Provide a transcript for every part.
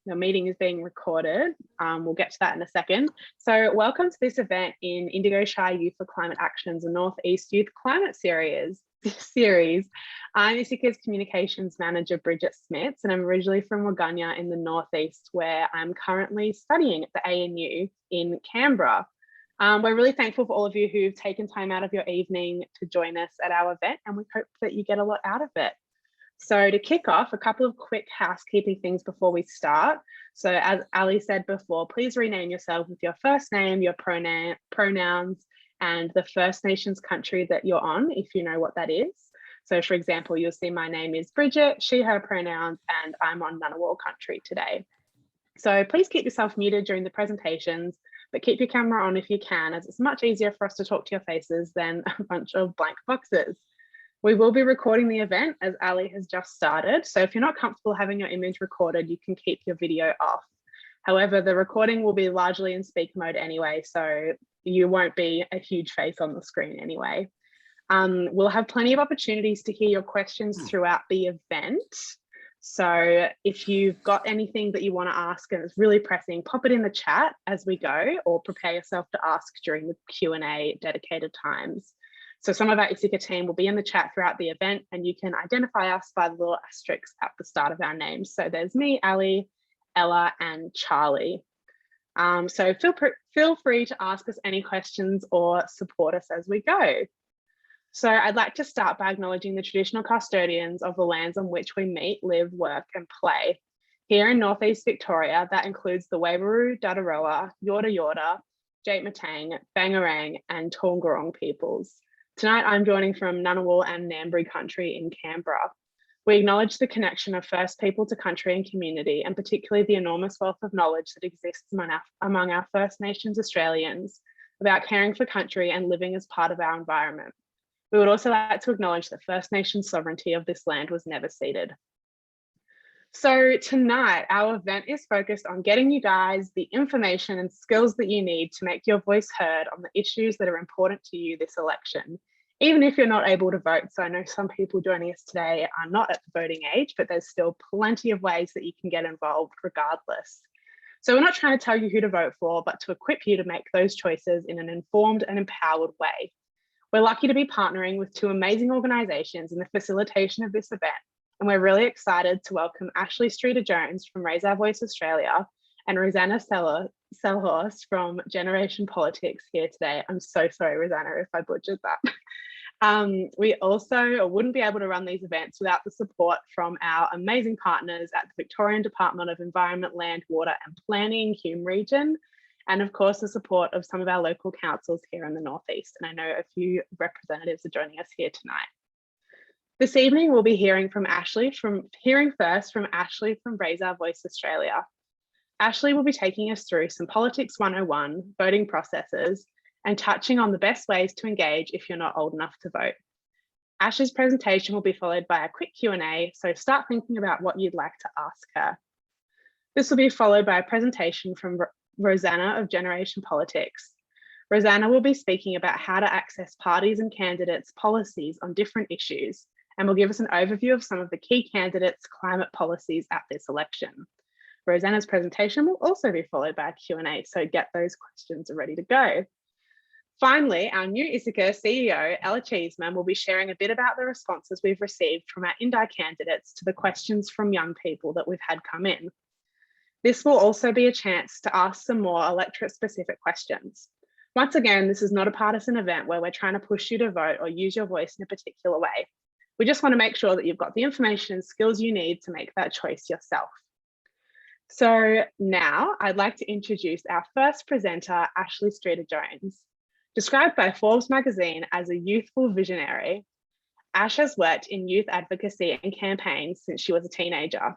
The meeting is being recorded. We'll get to that in a second. So welcome to this event in Indigo Shire Youth for Climate Action's Northeast Youth Climate Series. I'm ISYCA's Communications Manager, Bridget Smits, and I'm originally from Waganya in the Northeast, where I'm currently studying at the ANU in Canberra. We're really thankful for all of you who've taken time out of your evening to join us at our event, and we hope that you get a lot out of it. So to kick off, a couple of quick housekeeping things before we start. So as Ali said before, please rename yourself with your first name, your pronouns, and the First Nations country that you're on, if you know what that is. So for example, you'll see my name is Bridget, she, her pronouns, and I'm on Ngunnawal country today. So please keep yourself muted during the presentations, but keep your camera on if you can, as it's much easier for us to talk to your faces than a bunch of blank boxes. We will be recording the event, as Ali has just started, so if you're not comfortable having your image recorded, you can keep your video off. However, the recording will be largely in speaker mode anyway, so you won't be a huge face on the screen anyway. We'll have plenty of opportunities to hear your questions throughout the event. So if you've got anything that you want to ask and it's really pressing, pop it in the chat as we go, or prepare yourself to ask during the Q&A dedicated times. So some of our ISYCA team will be in the chat throughout the event, and you can identify us by the little asterisks at the start of our names. So there's me, Ali, Ella, and Charlie. So feel free to ask us any questions or support us as we go. So I'd like to start by acknowledging the traditional custodians of the lands on which we meet, live, work, and play. Here in Northeast Victoria, that includes the Waveroo, Dadaroa, Yorta Yorta, Jate Matang, Bangarang, and Taungurung peoples. Tonight, I'm joining from Ngunnawal and Ngambri country in Canberra. We acknowledge the connection of First people to country and community, and particularly the enormous wealth of knowledge that exists among our First Nations Australians about caring for country and living as part of our environment. We would also like to acknowledge that First Nations sovereignty of this land was never ceded. So tonight, our event is focused on getting you guys the information and skills that you need to make your voice heard on the issues that are important to you this election, even if you're not able to vote. So I know some people joining us today are not at the voting age, but there's still plenty of ways that you can get involved regardless. So we're not trying to tell you who to vote for, but to equip you to make those choices in an informed and empowered way. We're lucky to be partnering with two amazing organisations in the facilitation of this event, and we're really excited to welcome Ashley Streeter-Jones from Raise Our Voice Australia and Rosanna Selhorst from Generation Politics here today. I'm so sorry, Rosanna, if I butchered that. We also wouldn't be able to run these events without the support from our amazing partners at the Victorian Department of Environment, Land, Water and Planning, Hume Region, and of course the support of some of our local councils here in the Northeast. And I know a few representatives are joining us here tonight. This evening, we'll be hearing first from Ashley from Raise Our Voice Australia. Ashley will be taking us through some Politics 101, voting processes, and touching on the best ways to engage if you're not old enough to vote. Ashley's presentation will be followed by a quick Q&A, so start thinking about what you'd like to ask her. This will be followed by a presentation from Rosanna of Generation Politics. Rosanna will be speaking about how to access parties and candidates' policies on different issues, and will give us an overview of some of the key candidates' climate policies at this election. Rosanna's presentation will also be followed by a Q&A, so get those questions ready to go. Finally, our new ISYCA CEO, Ella Cheeseman, will be sharing a bit about the responses we've received from our Indi candidates to the questions from young people that we've had come in. This will also be a chance to ask some more electorate-specific questions. Once again, this is not a partisan event where we're trying to push you to vote or use your voice in a particular way. We just want to make sure that you've got the information and skills you need to make that choice yourself. So now I'd like to introduce our first presenter, Ashley Streeter-Jones. Described by Forbes magazine as a youthful visionary, Ash has worked in youth advocacy and campaigns since she was a teenager.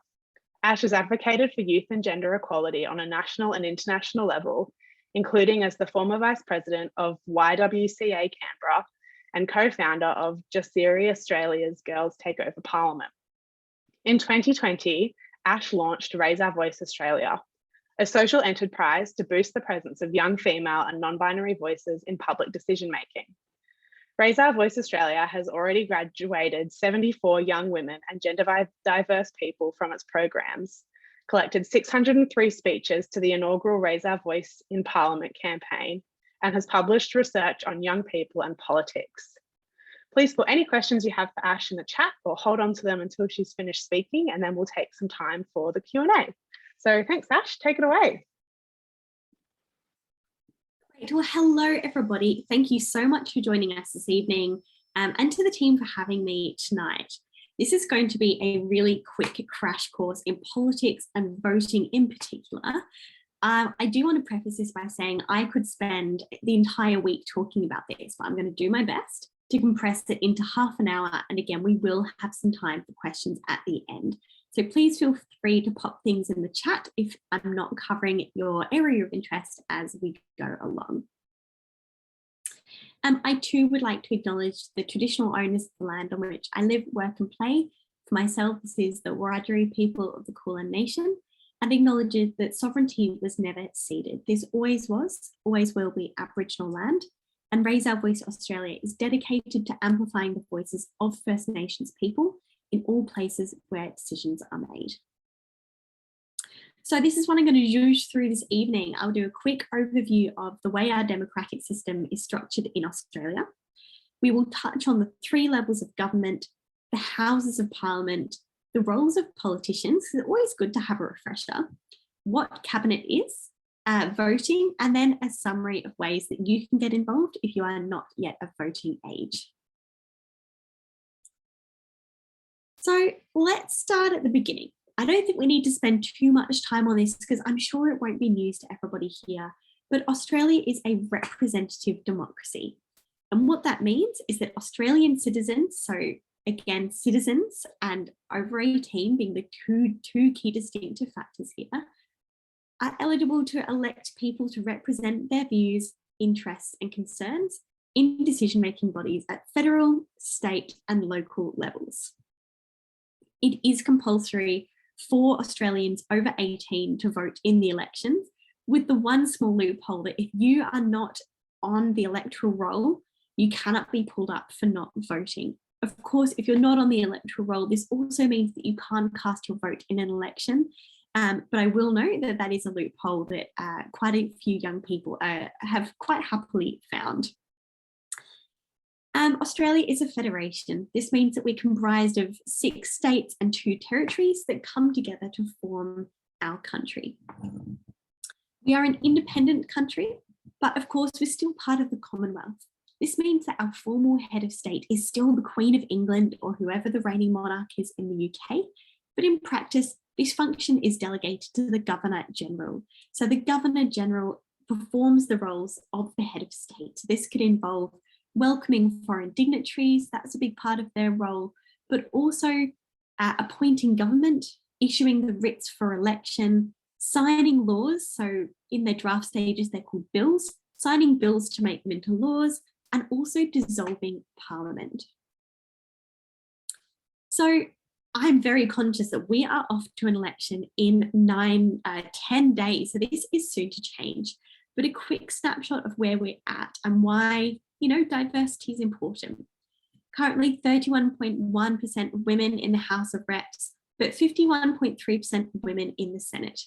Ash has advocated for youth and gender equality on a national and international level, including as the former Vice President of YWCA Canberra and co-founder of Jasiri Australia's Girls Take Over Parliament. In 2020, Ash launched Raise Our Voice Australia, a social enterprise to boost the presence of young female and non-binary voices in public decision-making. Raise Our Voice Australia has already graduated 74 young women and gender diverse people from its programs, collected 603 speeches to the inaugural Raise Our Voice in Parliament campaign, and has published research on young people and politics. Please put any questions you have for Ash in the chat or hold on to them until she's finished speaking, and then we'll take some time for the Q&A. So thanks, Ash, take it away. Great. Well, hello, everybody. Thank you so much for joining us this evening, and to the team for having me tonight. This is going to be a really quick crash course in politics and voting in particular. I do want to preface this by saying I could spend the entire week talking about this, but I'm going to do my best to compress it into half an hour. And again, we will have some time for questions at the end. So please feel free to pop things in the chat if I'm not covering your area of interest as we go along. I too would like to acknowledge the traditional owners of the land on which I live, work and play. For myself, this is the Wiradjuri people of the Kulin Nation, and acknowledges that sovereignty was never ceded. This always was, always will be Aboriginal land, and Raise Our Voice Australia is dedicated to amplifying the voices of First Nations people in all places where decisions are made. So this is what I'm going to use through this evening. I'll do a quick overview of the way our democratic system is structured in Australia. We will touch on the 3 levels of government, the Houses of Parliament, the roles of politicians, it's always good to have a refresher, what cabinet is, voting, and then a summary of ways that you can get involved if you are not yet of voting age. So let's start at the beginning. I don't think we need to spend too much time on this because I'm sure it won't be news to everybody here, but Australia is a representative democracy. And what that means is that Australian citizens, so again, citizens and over 18 being the two key distinctive factors here, are eligible to elect people to represent their views, interests and concerns in decision-making bodies at federal, state and local levels. It is compulsory for Australians over 18 to vote in the elections, with the one small loophole that if you are not on the electoral roll, you cannot be pulled up for not voting. Of course, if you're not on the electoral roll, this also means that you can't cast your vote in an election. But I will note that that is a loophole that quite a few young people have quite happily found. Australia is a federation. This means that we're comprised of 6 states and 2 territories that come together to form our country. We are an independent country, but of course we're still part of the Commonwealth. This means that our formal head of state is still the Queen of England or whoever the reigning monarch is in the UK, but in practice, this function is delegated to the Governor-General. So the Governor-General performs the roles of the head of state. This could involve welcoming foreign dignitaries, that's a big part of their role, but also appointing government, issuing the writs for election, signing laws, so in their draft stages they're called bills, signing bills to make them into laws, and also dissolving Parliament. So I'm very conscious that we are off to an election in 10 days, so this is soon to change, but a quick snapshot of where we're at and why, diversity is important. Currently 31.1% women in the House of Reps, but 51.3% women in the Senate.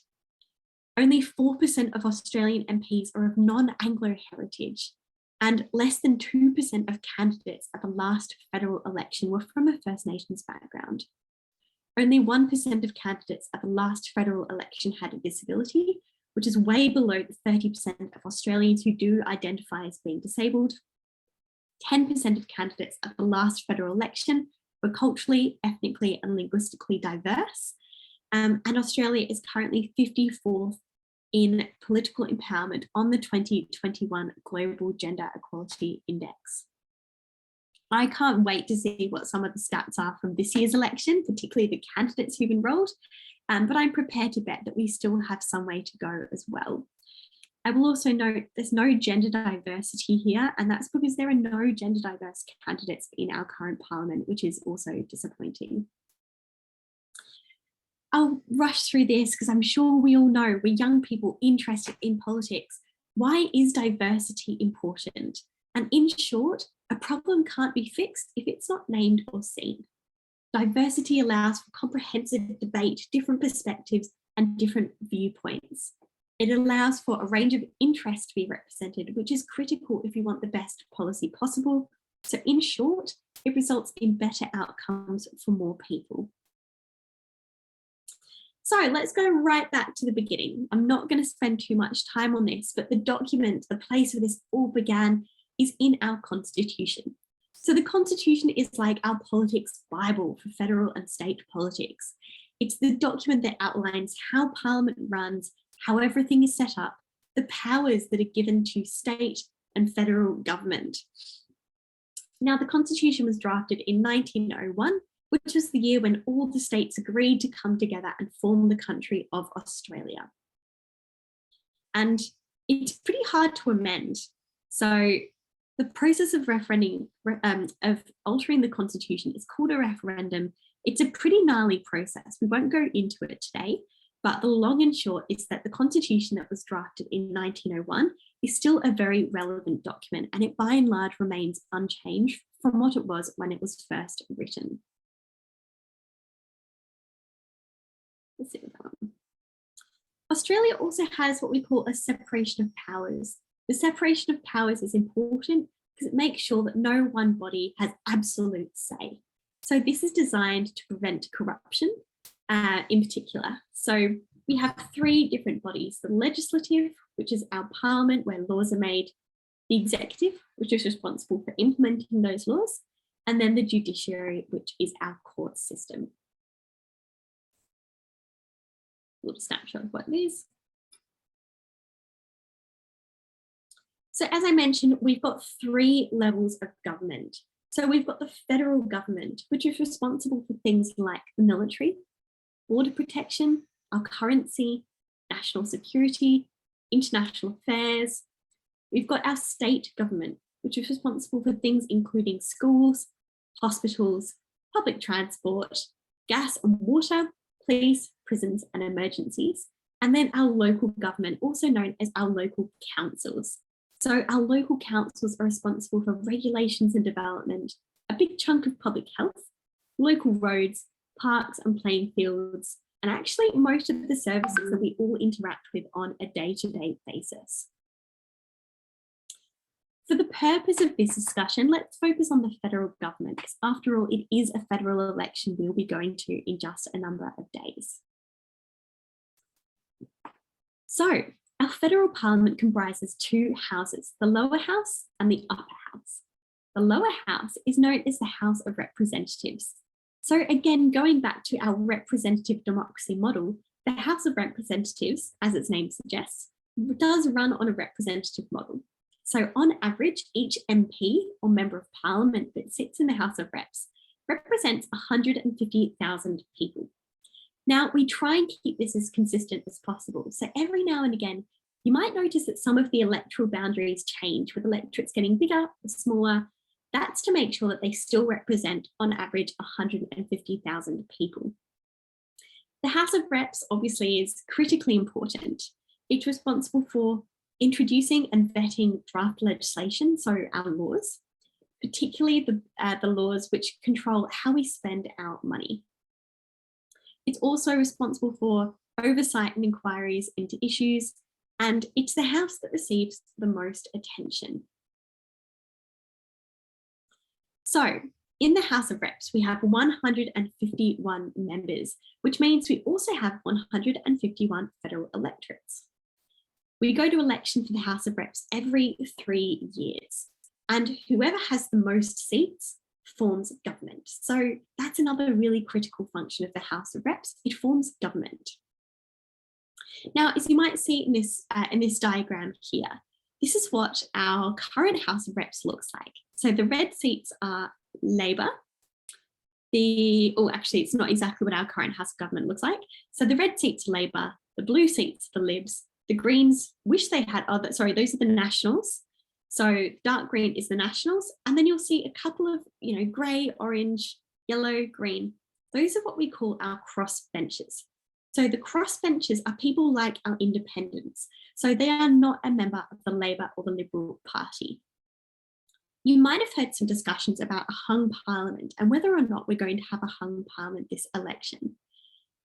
Only 4% of Australian MPs are of non-Anglo heritage, and less than 2% of candidates at the last federal election were from a First Nations background. Only 1% of candidates at the last federal election had a disability, which is way below the 30% of Australians who do identify as being disabled. 10% of candidates at the last federal election were culturally, ethnically and linguistically diverse. And Australia is currently 54th in political empowerment on the 2021 Global Gender Equality Index. I can't wait to see what some of the stats are from this year's election, particularly the candidates who've enrolled, but I'm prepared to bet that we still have some way to go as well. I will also note there's no gender diversity here, and that's because there are no gender diverse candidates in our current parliament, which is also disappointing. I'll rush through this because I'm sure we all know we're young people interested in politics. Why is diversity important? And in short, a problem can't be fixed if it's not named or seen. Diversity allows for comprehensive debate, different perspectives, and different viewpoints. It allows for a range of interests to be represented, which is critical if you want the best policy possible. So in short, it results in better outcomes for more people. So let's go right back to the beginning. I'm not going to spend too much time on this, but the document, the place where this all began, is in our Constitution. So the Constitution is like our politics Bible for federal and state politics. It's the document that outlines how Parliament runs, how everything is set up, the powers that are given to state and federal government. Now, the Constitution was drafted in 1901, which was the year when all the states agreed to come together and form the country of Australia. And it's pretty hard to amend. So the process of altering the Constitution is called a referendum. It's a pretty gnarly process. We won't go into it today, but the long and short is that the Constitution that was drafted in 1901 is still a very relevant document, and it by and large remains unchanged from what it was when it was first written. Let's see that one. Australia also has what we call a separation of powers. The separation of powers is important because it makes sure that no one body has absolute say. So this is designed to prevent corruption in particular. So we have three different bodies: the legislative, which is our parliament where laws are made, the executive, which is responsible for implementing those laws, and then the judiciary, which is our court system. A little snapshot of what it is. So as I mentioned, we've got three levels of government. So we've got the federal government, which is responsible for things like the military, border protection, our currency, national security, international affairs. We've got our state government, which is responsible for things including schools, hospitals, public transport, gas and water, police, prisons and emergencies. And then our local government, also known as our local councils. So our local councils are responsible for regulations and development, a big chunk of public health, local roads, parks and playing fields, and actually most of the services that we all interact with on a day-to-day basis. For the purpose of this discussion, let's focus on the federal government, because after all, it is a federal election we'll be going to in just a number of days. So, our federal parliament comprises two houses, the lower house and the upper house. The lower house is known as the House of Representatives. So again, going back to our representative democracy model, the House of Representatives, as its name suggests, does run on a representative model. So on average, each MP or member of parliament that sits in the House of Reps represents 150,000 people. Now, we try and keep this as consistent as possible. So every now and again, you might notice that some of the electoral boundaries change, with electorates getting bigger or smaller. That's to make sure that they still represent, on average, 150,000 people. The House of Reps obviously is critically important. It's responsible for introducing and vetting draft legislation, so our laws, particularly the laws which control how we spend our money. It's also responsible for oversight and inquiries into issues, and it's the House that receives the most attention. So in the House of Reps, we have 151 members, which means we also have 151 federal electorates. We go to election for the House of Reps every 3 years, and whoever has the most seats forms government. So that's another really critical function of the House of Reps. It forms government. Now, as you might see in this diagram here, this is what our current House of Reps looks like. So the red seats are Labor. Actually, it's not exactly what our current House of Government looks like. So the red seats are Labor, the blue seats are the Libs, the Greens wish they had those are the Nationals. So dark green is the Nationals, and then you'll see a couple of, grey, orange, yellow, green. Those are what we call our crossbenchers. So the crossbenchers are people like our independents. So they are not a member of the Labor or the Liberal Party. You might have heard some discussions about a hung parliament and whether or not we're going to have a hung parliament this election.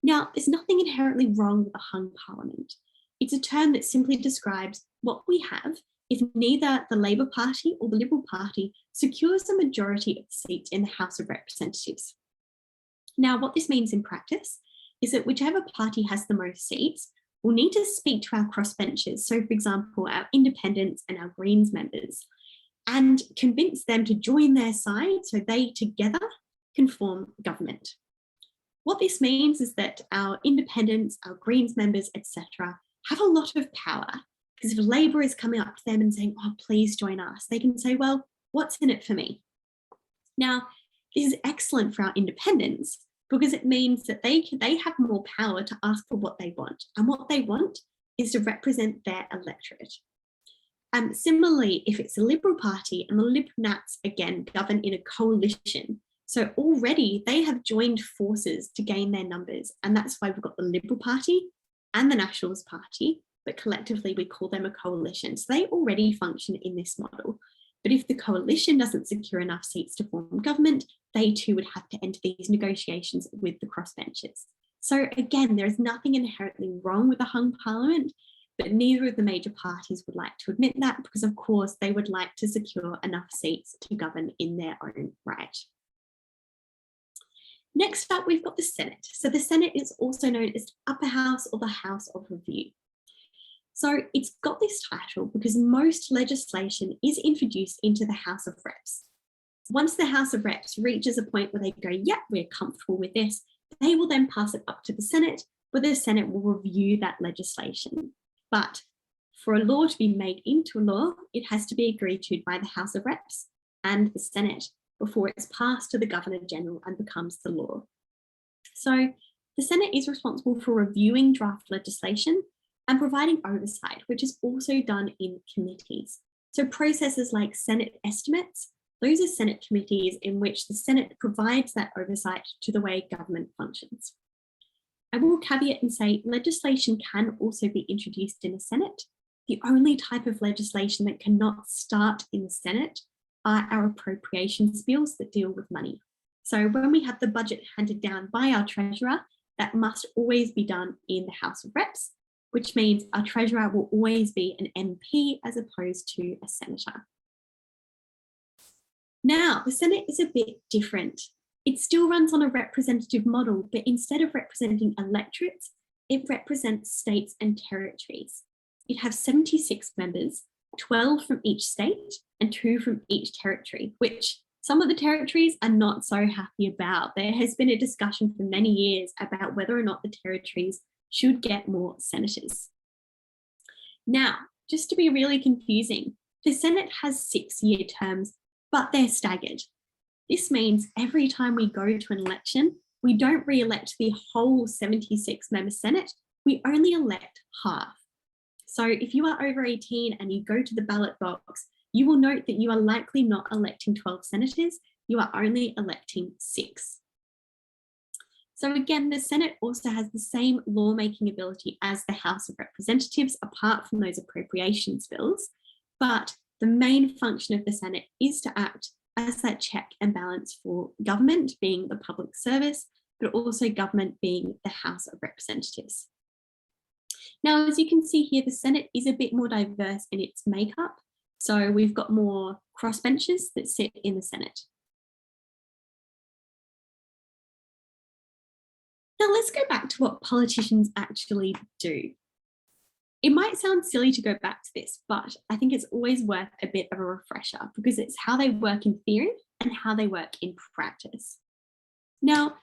Now, there's nothing inherently wrong with a hung parliament. It's a term that simply describes what we have if neither the Labour Party or the Liberal Party secures the majority of seats in the House of Representatives. Now, what this means in practice is that whichever party has the most seats will need to speak to our crossbenchers, so for example, our independents and our Greens members, and convince them to join their side so they together can form government. What this means is that our independents, our Greens members, etc., have a lot of power, because if Labour is coming up to them and saying, oh, please join us, they can say, well, what's in it for me? Now, this is excellent for our independents because it means that they have more power to ask for what they want. And what they want is to represent their electorate. Similarly, if it's a Liberal Party and the Lib Nats, again, govern in a coalition, so already they have joined forces to gain their numbers. And that's why we've got the Liberal Party and the Nationalist Party, but collectively we call them a coalition. So they already function in this model. But if the coalition doesn't secure enough seats to form government, they too would have to enter these negotiations with the crossbenchers. So again, there is nothing inherently wrong with a hung parliament, but neither of the major parties would like to admit that because of course they would like to secure enough seats to govern in their own right. Next up, we've got the Senate. So the Senate is also known as the Upper House or the House of Review. So it's got this title because most legislation is introduced into the House of Reps. Once the House of Reps reaches a point where they go, yep, we're comfortable with this, they will then pass it up to the Senate, where the Senate will review that legislation. But for a law to be made into a law, it has to be agreed to by the House of Reps and the Senate before it's passed to the Governor General and becomes the law. So the Senate is responsible for reviewing draft legislation and providing oversight, which is also done in committees. So processes like Senate estimates, those are Senate committees in which the Senate provides that oversight to the way government functions. I will caveat and say legislation can also be introduced in the Senate. The only type of legislation that cannot start in the Senate are our appropriations bills that deal with money. So when we have the budget handed down by our Treasurer, that must always be done in the House of Reps, which means our Treasurer will always be an MP as opposed to a Senator. Now, the Senate is a bit different. It still runs on a representative model, but instead of representing electorates, it represents states and territories. It has 76 members, 12 from each state and 2 from each territory, which some of the territories are not so happy about. There has been a discussion for many years about whether or not the territories should get more senators. Now, just to be really confusing, the Senate has 6-year terms, but they're staggered. This means every time we go to an election, we don't re-elect the whole 76-member Senate, we only elect half. So if you are over 18 and you go to the ballot box, you will note that you are likely not electing 12 senators, you are only electing 6. So again, the Senate also has the same lawmaking ability as the House of Representatives, apart from those appropriations bills, but the main function of the Senate is to act as that check and balance for government being the public service, but also government being the House of Representatives. Now, as you can see here, the Senate is a bit more diverse in its makeup. So we've got more crossbenchers that sit in the Senate. Now let's go back to what politicians actually do. It might sound silly to go back to this, but I think it's always worth a bit of a refresher because it's how they work in theory and how they work in practice. Now,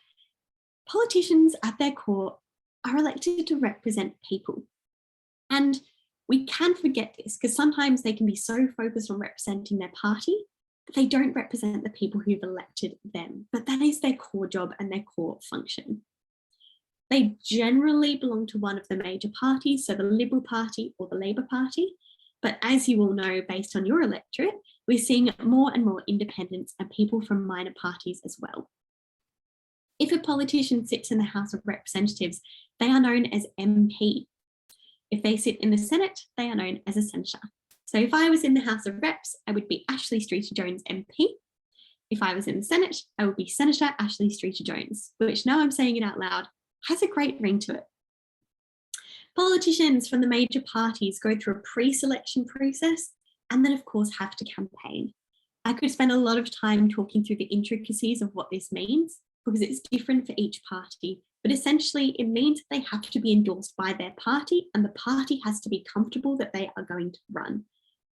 politicians at their core are elected to represent people. And we can forget this because sometimes they can be so focused on representing their party that they don't represent the people who've elected them. But that is their core job and their core function. They generally belong to one of the major parties, so the Liberal Party or the Labour Party. But as you all know, based on your electorate, we're seeing more and more independents and people from minor parties as well. If a politician sits in the House of Representatives, they are known as MP. If they sit in the Senate, they are known as a senator. So if I was in the House of Reps, I would be Ashley Streeter-Jones MP. If I was in the Senate, I would be Senator Ashley Streeter-Jones, which now I'm saying it out loud, has a great ring to it. Politicians from the major parties go through a pre-selection process and then, of course, have to campaign. I could spend a lot of time talking through the intricacies of what this means because it's different for each party, but essentially it means that they have to be endorsed by their party and the party has to be comfortable that they are going to run.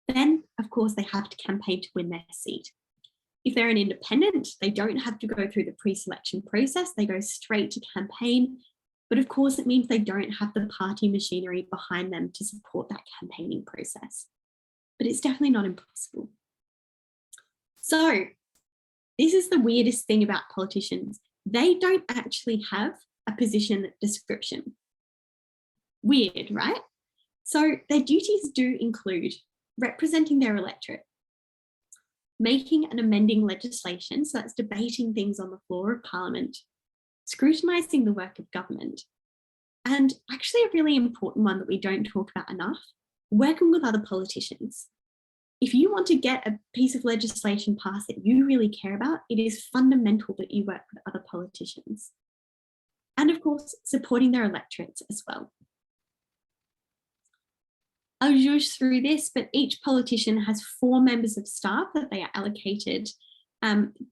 Then, of course, they have to campaign to win their seat. If they're an independent, they don't have to go through the pre-selection process, they go straight to campaign. But of course, it means they don't have the party machinery behind them to support that campaigning process. But it's definitely not impossible. So this is the weirdest thing about politicians. They don't actually have a position description. Weird, right? So their duties do include representing their electorate, making and amending legislation, so that's debating things on the floor of Parliament, scrutinising the work of government, and actually a really important one that we don't talk about enough, working with other politicians. If you want to get a piece of legislation passed that you really care about, it is fundamental that you work with other politicians. And of course, supporting their electorates as well. I'll zhuzh through this, but each politician has 4 members of staff that they are allocated.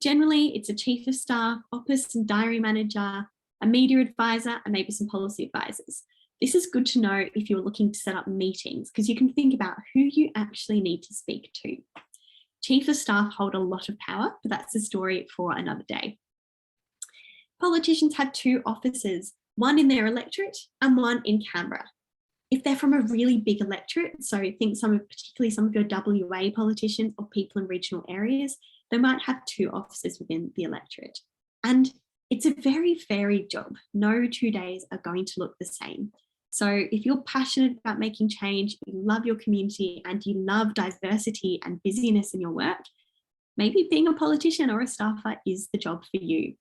Generally, it's a chief of staff, office and diary manager, a media advisor, and maybe some policy advisors. This is good to know if you're looking to set up meetings because you can think about who you actually need to speak to. Chief of staff hold a lot of power, but that's a story for another day. Politicians have 2 offices, one in their electorate and one in Canberra. If they're from a really big electorate, so think particularly some of your WA politicians or people in regional areas, they might have 2 offices within the electorate. And it's a very varied job. No 2 days are going to look the same. So if you're passionate about making change, you love your community and you love diversity and busyness in your work, maybe being a politician or a staffer is the job for you.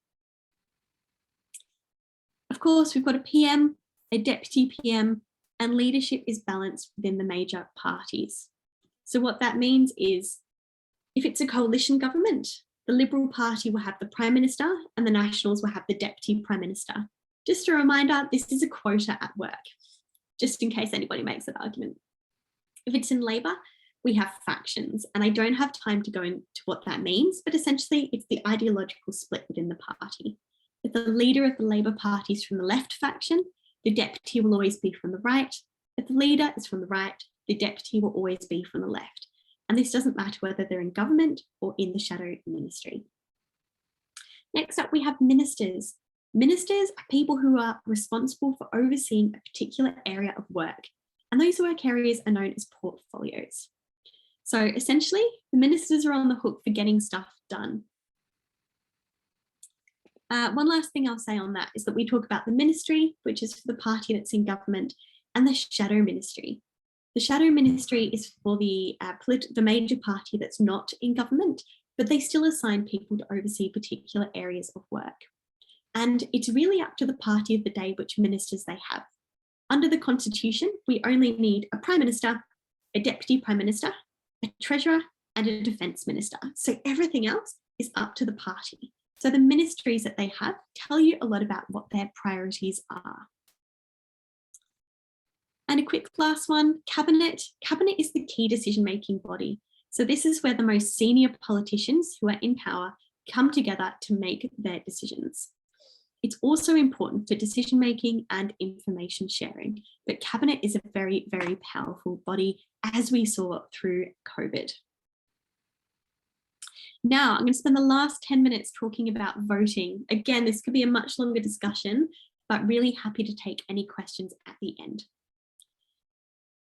Of course, we've got a PM, a deputy PM, and leadership is balanced within the major parties. So what that means is if it's a coalition government, the Liberal Party will have the Prime Minister and the Nationals will have the Deputy Prime Minister. Just a reminder, this is a quota at work, just in case anybody makes that argument. If it's in Labor, we have factions, and I don't have time to go into what that means, but essentially it's the ideological split within the party. If the leader of the Labor Party is from the left faction, the deputy will always be from the right. If the leader is from the right, the deputy will always be from the left. And this doesn't matter whether they're in government or in the shadow ministry. Next up, we have ministers. Ministers are people who are responsible for overseeing a particular area of work. And those work areas are known as portfolios. So essentially, the ministers are on the hook for getting stuff done. One last thing I'll say on that is that we talk about the ministry, which is for the party that's in government, and the shadow ministry. The shadow ministry is for the major party that's not in government, but they still assign people to oversee particular areas of work. And it's really up to the party of the day which ministers they have. Under the Constitution, we only need a Prime Minister, a Deputy Prime Minister, a Treasurer, and a Defence Minister. So everything else is up to the party. So the ministries that they have tell you a lot about what their priorities are. And a quick last one, Cabinet. Cabinet is the key decision-making body. So this is where the most senior politicians who are in power come together to make their decisions. It's also important for decision-making and information sharing, but Cabinet is a very, very powerful body, as we saw through COVID. Now, I'm going to spend the last 10 minutes talking about voting. Again, this could be a much longer discussion, but really happy to take any questions at the end.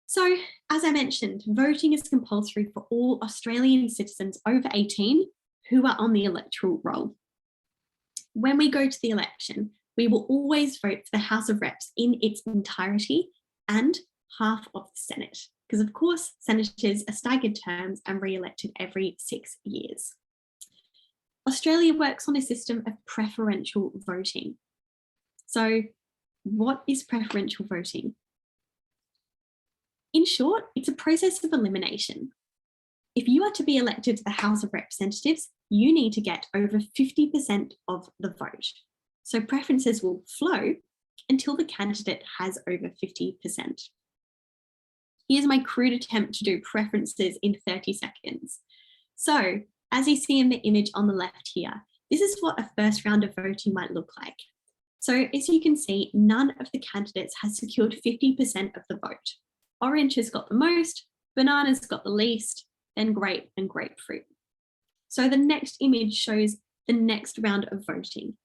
So, as I mentioned, voting is compulsory for all Australian citizens over 18 who are on the electoral roll. When we go to the election, we will always vote for the House of Reps in its entirety and half of the Senate, because of course, senators are staggered terms and re-elected every 6 years. Australia works on a system of preferential voting. So what is preferential voting? In short, it's a process of elimination. If you are to be elected to the House of Representatives, you need to get over 50% of the vote. So preferences will flow, until the candidate has over 50%. Here's my crude attempt to do preferences in 30 seconds. So, as you see in the image on the left here, this is what a first round of voting might look like. So as you can see, none of the candidates has secured 50% of the vote. Orange has got the most, banana's got the least, then grape and grapefruit. So the next image shows the next round of voting.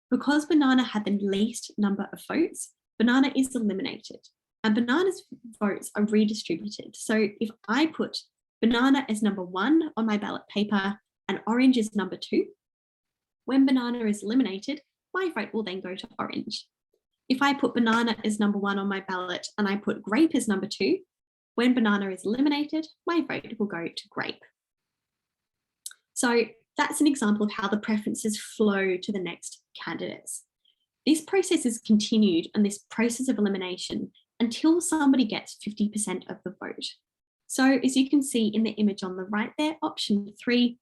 Because banana had the least number of votes, banana is eliminated and banana's votes are redistributed. So if I put banana as number 1 on my ballot paper and orange is number 2, when banana is eliminated, my vote will then go to orange. If I put banana as number 1 on my ballot and I put grape as number 2, when banana is eliminated, my vote will go to grape. So that's an example of how the preferences flow to the next candidates. This process is continued and this process of elimination until somebody gets 50% of the vote. So as you can see in the image on the right there, option 3,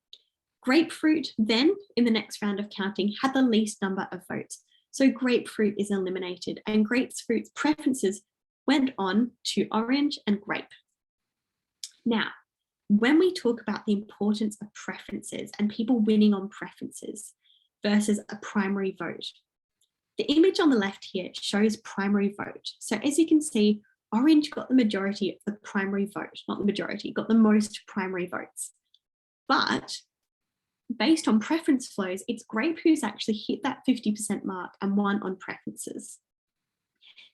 grapefruit then in the next round of counting had the least number of votes. So grapefruit is eliminated and grapefruit's preferences went on to orange and grape. Now, when we talk about the importance of preferences and people winning on preferences versus a primary vote, the image on the left here shows primary vote. So as you can see, orange got the majority of the primary vote, not the majority, got the most primary votes. But based on preference flows, it's grape who's actually hit that 50% mark and won on preferences.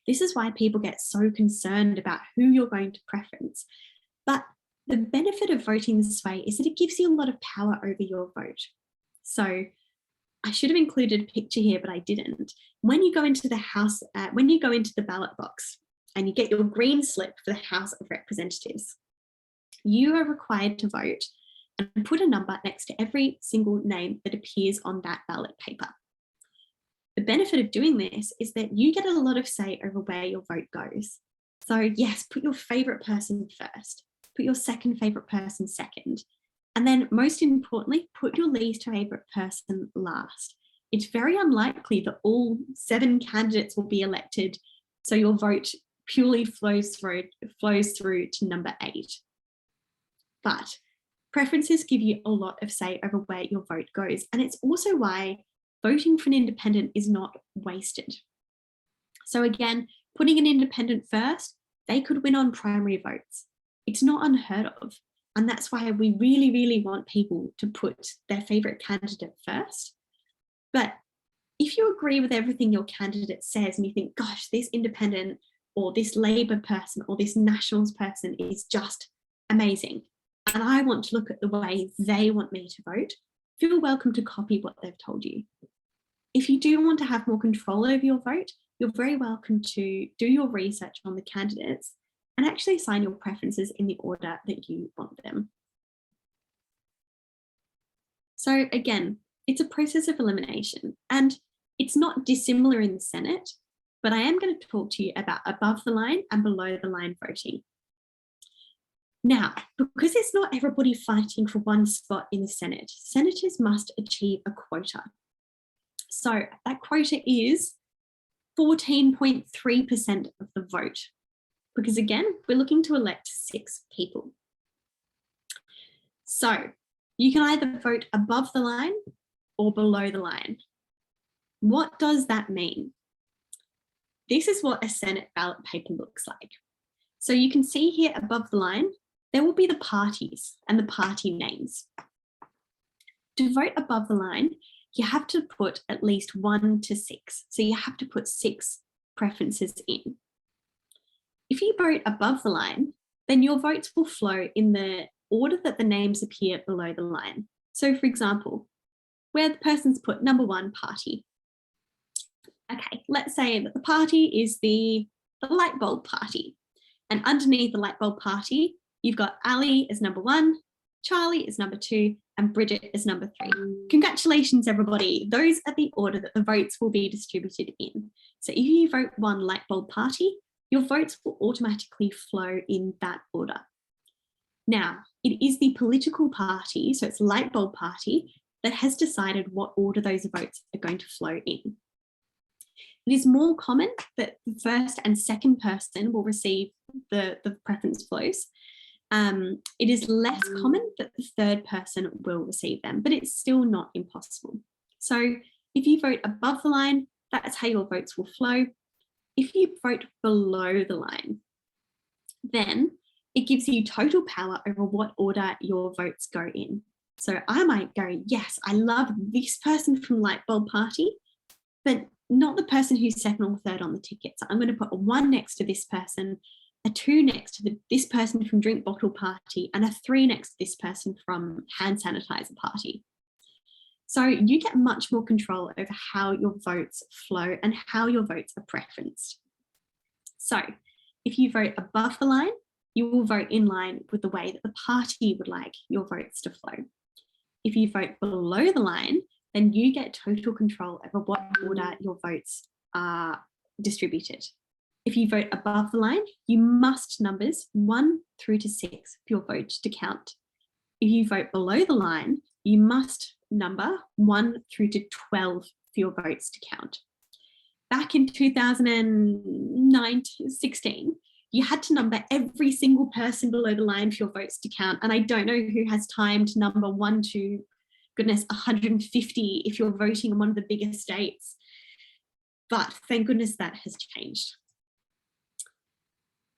This is why people get so concerned about who you're going to preference. But the benefit of voting this way is that it gives you a lot of power over your vote. So I should have included a picture here, but I didn't. When you go into the House, when you go into the ballot box and you get your green slip for the House of Representatives, you are required to vote and put a number next to every single name that appears on that ballot paper. The benefit of doing this is that you get a lot of say over where your vote goes. So yes, put your favourite person first, put your second favourite person second, and then most importantly, put your least favourite person last. It's very unlikely that all 7 candidates will be elected, so your vote purely flows through to number 8. But preferences give you a lot of say over where your vote goes, and it's also why voting for an independent is not wasted. So again, putting an independent first, they could win on primary votes. It's not unheard of. And that's why we really, really want people to put their favourite candidate first. But if you agree with everything your candidate says and you think, gosh, this independent or this Labour person or this Nationals person is just amazing, and I want to look at the way they want me to vote, feel welcome to copy what they've told you. If you do want to have more control over your vote, you're very welcome to do your research on the candidates and actually assign your preferences in the order that you want them. So again, it's a process of elimination and it's not dissimilar in the Senate, but I am going to talk to you about above the line and below the line voting. Now, because it's not everybody fighting for one spot in the Senate, senators must achieve a quota. So that quota is 14.3% of the vote, because again, we're looking to elect 6 people. So you can either vote above the line or below the line. What does that mean? This is what a Senate ballot paper looks like. So you can see here above the line, there will be the parties and the party names. To vote above the line, you have to put at least 1 to 6. So you have to put 6 preferences in. If you vote above the line, then your votes will flow in the order that the names appear below the line. So for example, where the person's put number 1 party. Okay, let's say that the party is the light bulb party. And underneath the light bulb party, you've got Ali as number 1, Charlie is number 2, and Bridget is number 3. Congratulations, everybody. Those are the order that the votes will be distributed in. So if you vote 1 light bulb party, your votes will automatically flow in that order. Now, it is the political party, so it's light bulb party, that has decided what order those votes are going to flow in. It is more common that the first and second person will receive the preference flows. It is less common that the third person will receive them, but it's still not impossible. So if you vote above the line, that's how your votes will flow. If you vote below the line, then it gives you total power over what order your votes go in. So I might go, yes, I love this person from Light Bulb Party, but not the person who's second or third on the ticket. So I'm going to put a 1 next to this person, a 2 next to this person from Drink Bottle Party, and a 3 next to this person from Hand Sanitizer Party. So you get much more control over how your votes flow and how your votes are preferenced. So if you vote above the line, you will vote in line with the way that the party would like your votes to flow. If you vote below the line, then you get total control over what order your votes are distributed. If you vote above the line, you must numbers 1 through to 6 for your vote to count. If you vote below the line, you must number 1 through to 12 for your votes to count. Back in 2016, you had to number every single person below the line for your votes to count. And I don't know who has time to number 1 to, goodness, 150 if you're voting in one of the bigger states. But thank goodness that has changed.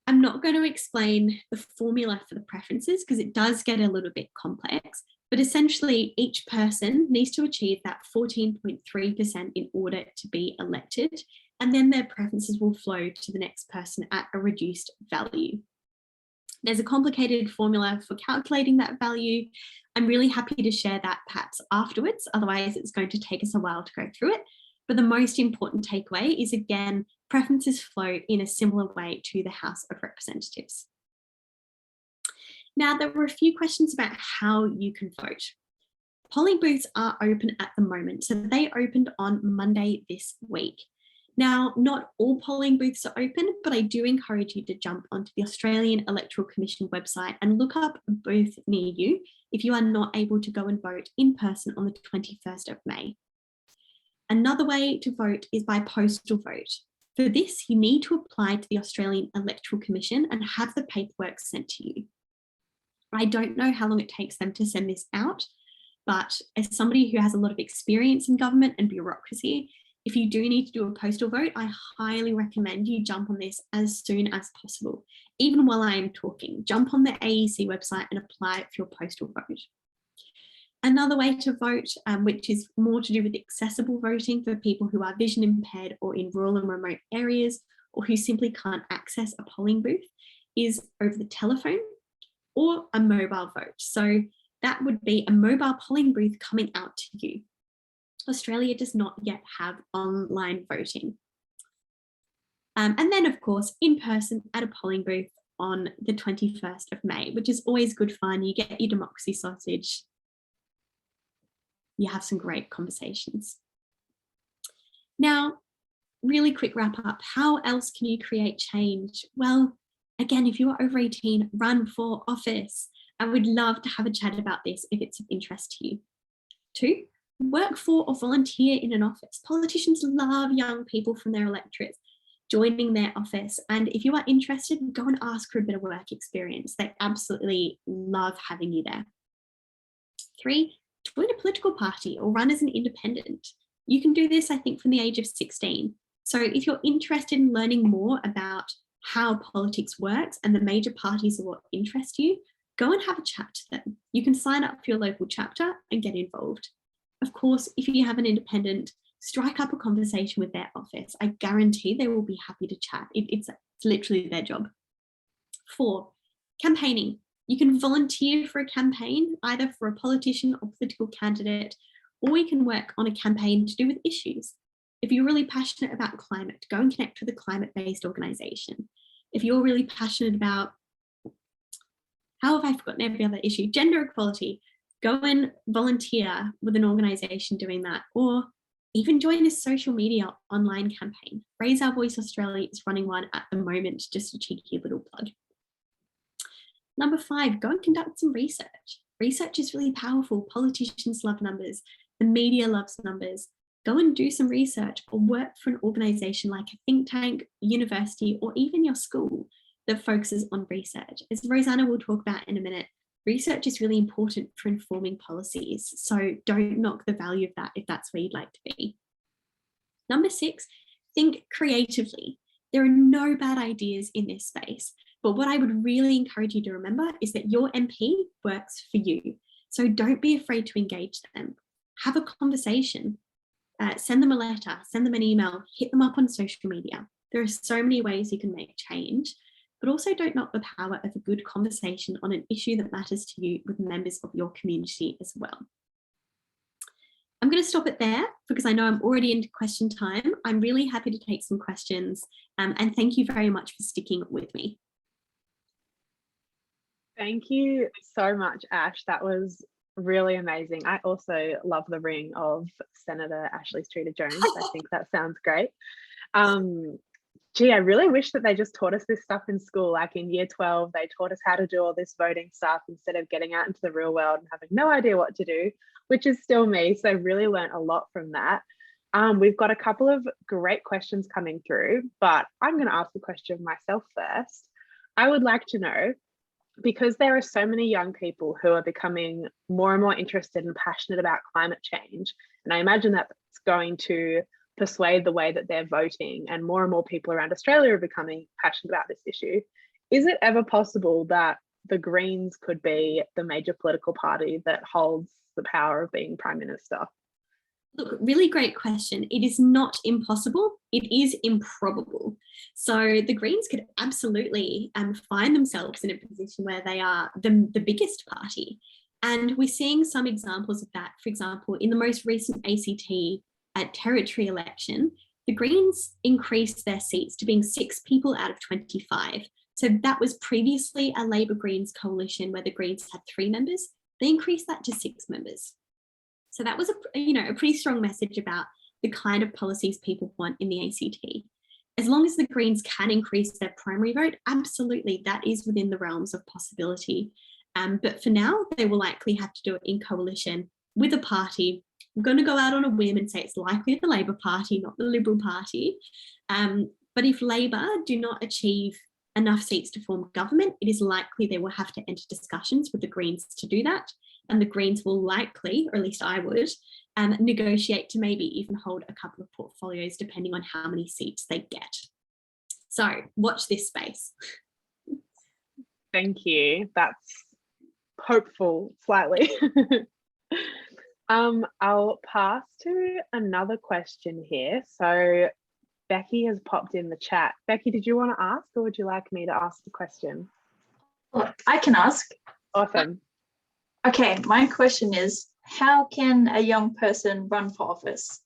I'm not going to explain the formula for the preferences because it does get a little bit complex, but essentially each person needs to achieve that 14.3% in order to be elected, and then their preferences will flow to the next person at a reduced value. There's a complicated formula for calculating that value. I'm really happy to share that perhaps afterwards, otherwise it's going to take us a while to go through it. But the most important takeaway is, again, preferences flow in a similar way to the House of Representatives. Now, there were a few questions about how you can vote. Polling booths are open at the moment, so they opened on Monday this week. Now, not all polling booths are open, but I do encourage you to jump onto the Australian Electoral Commission website and look up a booth near you if you are not able to go and vote in person on the 21st of May. Another way to vote is by postal vote. For this, you need to apply to the Australian Electoral Commission and have the paperwork sent to you. I don't know how long it takes them to send this out, but as somebody who has a lot of experience in government and bureaucracy, if you do need to do a postal vote, I highly recommend you jump on this as soon as possible. Even while I am talking, jump on the AEC website and apply for your postal vote. Another way to vote, which is more to do with accessible voting for people who are vision impaired or in rural and remote areas, or who simply can't access a polling booth, is over the telephone or a mobile vote. So that would be a mobile polling booth coming out to you. Australia does not yet have online voting. And then, of course, in person at a polling booth on the 21st of May, which is always good fun. You get your democracy sausage. You have some great conversations. Now, really quick wrap up. How else can you create change? Well, again, if you are over 18, run for office. I would love to have a chat about this if it's of interest to you. 2, work for or volunteer in an office. Politicians love young people from their electorates joining their office. And if you are interested, go and ask for a bit of work experience. They absolutely love having you there. 3, join a political party or run as an independent. You can do this, I think, from the age of 16. So if you're interested in learning more about how politics works and the major parties are what interest you, go and have a chat to them. You can sign up for your local chapter and get involved. Of course, if you have an independent, strike up a conversation with their office. I guarantee they will be happy to chat. It's literally their job. 4, campaigning. You can volunteer for a campaign, either for a politician or political candidate, or you can work on a campaign to do with issues. If you're really passionate about climate, go and connect with a climate-based organisation. If you're really passionate about, how have I forgotten every other issue? Gender equality, go and volunteer with an organisation doing that, or even join a social media online campaign. Raise Our Voice Australia is running one at the moment, just a cheeky little plug. Number 5, go and conduct some research. Research is really powerful. Politicians love numbers. The media loves numbers. go and do some research or work for an organisation like a think tank, university, or even your school that focuses on research. As Rosanna will talk about in a minute, research is really important for informing policies. So don't knock the value of that if that's where you'd like to be. Number 6, think creatively. There are no bad ideas in this space, but what I would really encourage you to remember is that your MP works for you. So don't be afraid to engage them. Have a conversation, send them a letter, send them an email, hit them up on social media. There are so many ways you can make change, but also don't knock the power of a good conversation on an issue that matters to you with members of your community as well. I'm going to stop it there because I know I'm already into question time. I'm really happy to take some questions, and thank you very much for sticking with me. Thank you so much, Ash. That was really amazing. I also love the ring of Senator Ashley Streeter-Jones. I think that sounds great. Gee, I really wish that they just taught us this stuff in school. Like in year 12, they taught us how to do all this voting stuff instead of getting out into the real world and having no idea what to do, which is still me. So I really learned a lot from that. We've got a couple of great questions coming through, but I'm going to ask the question myself first. I would like to know, because there are so many young people who are becoming more and more interested and passionate about climate change, and I imagine that's going to persuade the way that they're voting, and more people around Australia are becoming passionate about this issue. Is it ever possible that the Greens could be the major political party that holds the power of being Prime Minister? Look, really great question. It is not impossible. It is improbable. So the Greens could absolutely find themselves in a position where they are the biggest party. And we're seeing some examples of that. For example, in the most recent ACT territory election, the Greens increased their seats to being 6 people out of 25. So that was previously a Labor Greens coalition where the Greens had 3 members. They increased that to 6 members. So that was a pretty strong message about the kind of policies people want in the ACT. As long as the Greens can increase their primary vote, absolutely, that is within the realms of possibility. But for now, they will likely have to do it in coalition with a party. I'm going to go out on a whim and say it's likely the Labor Party, not the Liberal Party. But if Labor do not achieve enough seats to form government, it is likely they will have to enter discussions with the Greens to do that. And the Greens will likely, or at least I would, negotiate to maybe even hold a couple of portfolios depending on how many seats they get. So watch this space. Thank you. That's hopeful, slightly. I'll pass to another question here. So Becky has popped in the chat. Becky, did you want to ask, or would you like me to ask the question? Oh, I can ask. Awesome. Okay, my question is, how can a young person run for office?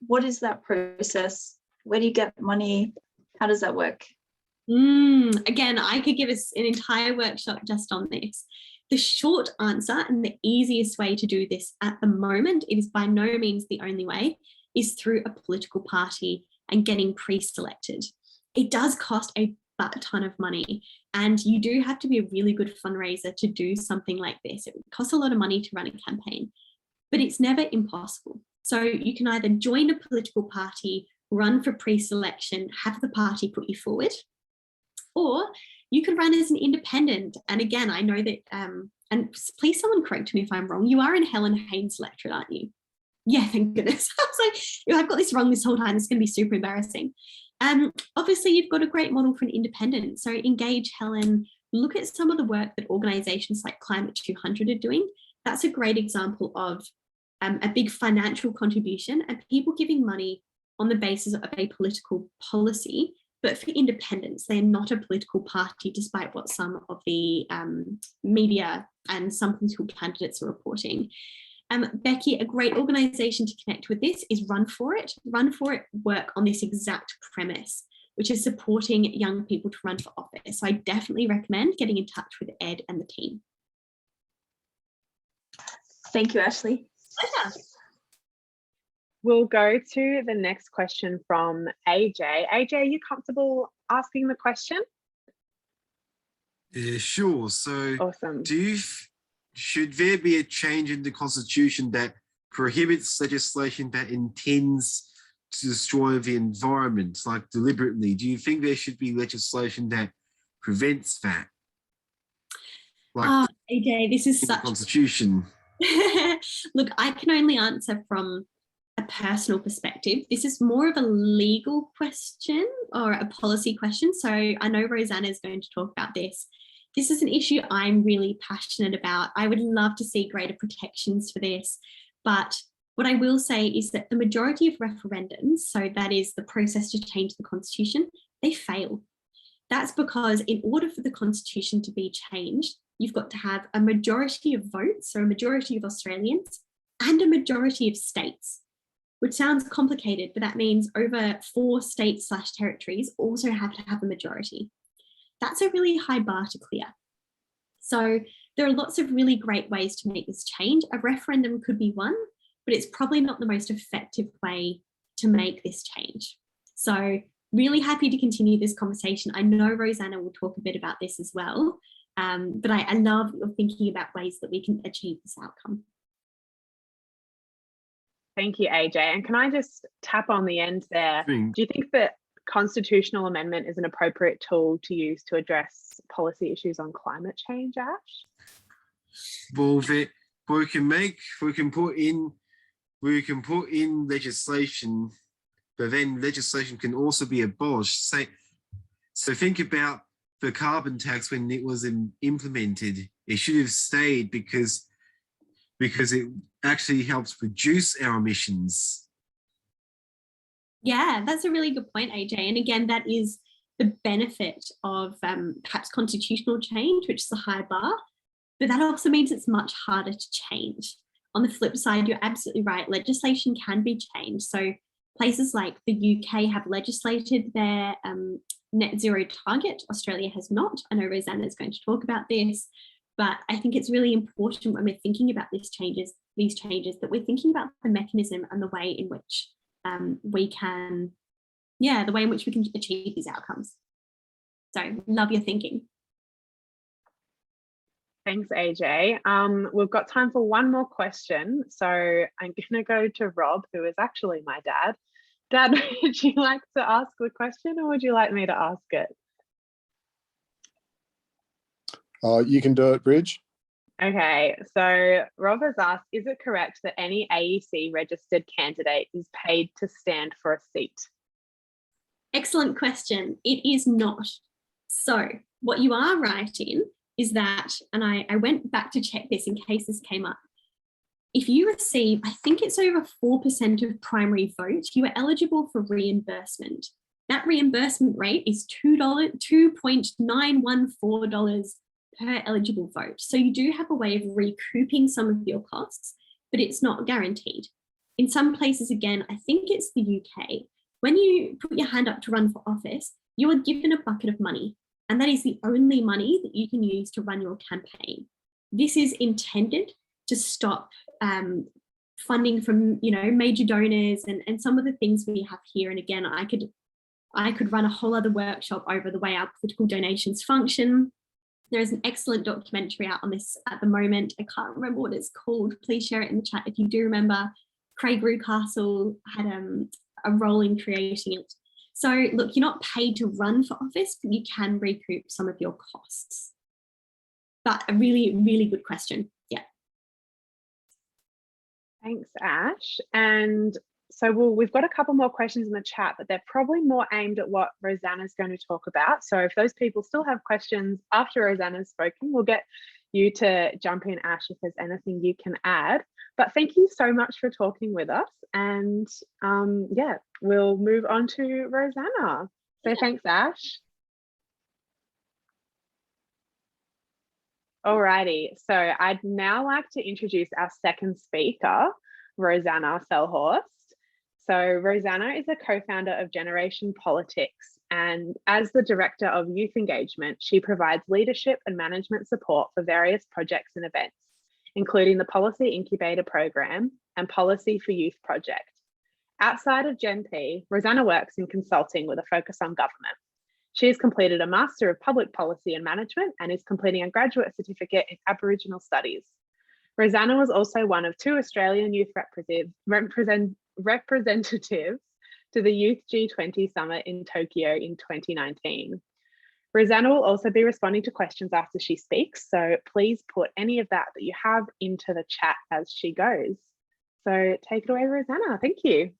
What is that process? Where do you get money? How does that work? Again, I could give us an entire workshop just on this. The short answer and the easiest way to do this at the moment, it is by no means the only way, is through a political party and getting pre-selected. It does cost a ton of money, and you do have to be a really good fundraiser to do something like this. It costs a lot of money to run a campaign, but it's never impossible. So you can either join a political party, run for pre-selection, have the party put you forward, or you can run as an independent. And again, I know that, and please someone correct me if I'm wrong, you are in Helen Haynes' electorate, aren't you? Yeah, thank goodness. I was like, I've got this wrong this whole time. It's going to be super embarrassing. Obviously, you've got a great model for an independent. So engage Helen, look at some of the work that organisations like Climate 200 are doing. That's a great example of a big financial contribution and people giving money on the basis of a political policy. But for independents, they're not a political party, despite what some of the media and some political candidates are reporting. Becky, a great organisation to connect with this is Run For It. Run For It work on this exact premise, which is supporting young people to run for office. So I definitely recommend getting in touch with Ed and the team. Thank you, Ashley. Pleasure. We'll go to the next question from AJ. AJ, are you comfortable asking the question? Yeah, sure. So Awesome. should there be a change in the constitution that prohibits legislation that intends to destroy the environment, like deliberately? Do you think there should be legislation that prevents that? Like AJ, this is in the such Constitution. Look, I can only answer from a personal perspective. This is more of a legal question or a policy question. So I know Rosanna is going to talk about this. This is an issue I'm really passionate about. I would love to see greater protections for this. But what I will say is that the majority of referendums, so that is the process to change the Constitution, they fail. That's because in order for the Constitution to be changed, you've got to have a majority of votes, so a majority of Australians, and a majority of states, which sounds complicated, but that means over 4 states/territories also have to have a majority. That's a really high bar to clear. So there are lots of really great ways to make this change. A referendum could be one, but it's probably not the most effective way to make this change. So really happy to continue this conversation. I know Rosanna will talk a bit about this as well, but I love thinking about ways that we can achieve this outcome. Thank you, AJ. And can I just tap on the end there? Thing. Do you think that constitutional amendment is an appropriate tool to use to address policy issues on climate change, Ash? Well, we can put in legislation, but then legislation can also be abolished. So think about the carbon tax when it was implemented. It should have stayed because it actually helps reduce our emissions. Yeah, that's a really good point, AJ. And again, that is the benefit of perhaps constitutional change, which is a high bar, but that also means it's much harder to change. On the flip side, you're absolutely right. Legislation can be changed. So places like the UK have legislated their net zero target. Australia has not. I know Rosanna is going to talk about this, but I think it's really important when we're thinking about these changes, that we're thinking about the mechanism and the way in which we can achieve these outcomes. So love your thinking. Thanks, AJ. We've got time for one more question. So I'm going to go to Rob, who is actually my dad. Dad, would you like to ask the question or would you like me to ask it? You can do it, Bridge. Okay, so Rob has asked, is it correct that any AEC registered candidate is paid to stand for a seat? Excellent question. It is not. So what you are right in is that, and I went back to check this in case this came up, if you receive, I think it's over 4% of primary vote, you are eligible for reimbursement. That reimbursement rate is $2.914 per eligible vote. So you do have a way of recouping some of your costs, but it's not guaranteed. In some places, again, I think it's the UK, when you put your hand up to run for office, you are given a bucket of money, and that is the only money that you can use to run your campaign. This is intended to stop funding from, major donors and some of the things we have here. And again, I could run a whole other workshop over the way our political donations function. There is an excellent documentary out on this at the moment. I can't remember what it's called. Please share it in the chat if you do remember. Craig Rucastle had a role in creating it. So look, you're not paid to run for office, but you can recoup some of your costs. But a really, really good question. Yeah. Thanks, Ash. And so we've got a couple more questions in the chat, but they're probably more aimed at what Rosanna's going to talk about. So if those people still have questions after Rosanna's spoken, we'll get you to jump in, Ash, if there's anything you can add. But thank you so much for talking with us. And yeah, we'll move on to Rosanna. So thanks, Ash. Alrighty, so I'd now like to introduce our second speaker, Rosanna Selhorst. So Rosanna is a co-founder of Generation Politics, and as the Director of Youth Engagement, she provides leadership and management support for various projects and events, including the Policy Incubator Program and Policy for Youth Project. Outside of Gen P, Rosanna works in consulting with a focus on government. She has completed a Master of Public Policy and Management and is completing a graduate certificate in Aboriginal Studies. Rosanna was also one of 2 Australian youth representatives to the Youth G20 Summit in Tokyo in 2019. Rosanna will also be responding to questions after she speaks, so please put any of that you have into the chat as she goes. So take it away, Rosanna. Thank you.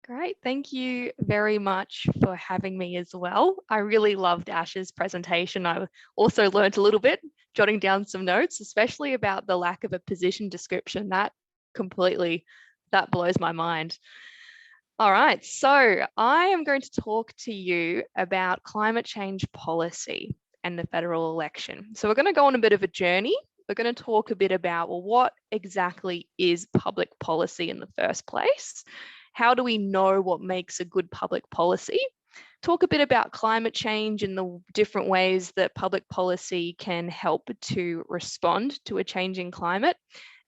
Great. Thank you very much for having me as well. I really loved Ash's presentation. I also learned a little bit, jotting down some notes, especially about the lack of a position description. That blows my mind. All right, so I am going to talk to you about climate change policy and the federal election. So we're going to go on a bit of a journey. We're going to talk a bit about, well, what exactly is public policy in the first place? How do we know what makes a good public policy? Talk a bit about climate change and the different ways that public policy can help to respond to a changing climate,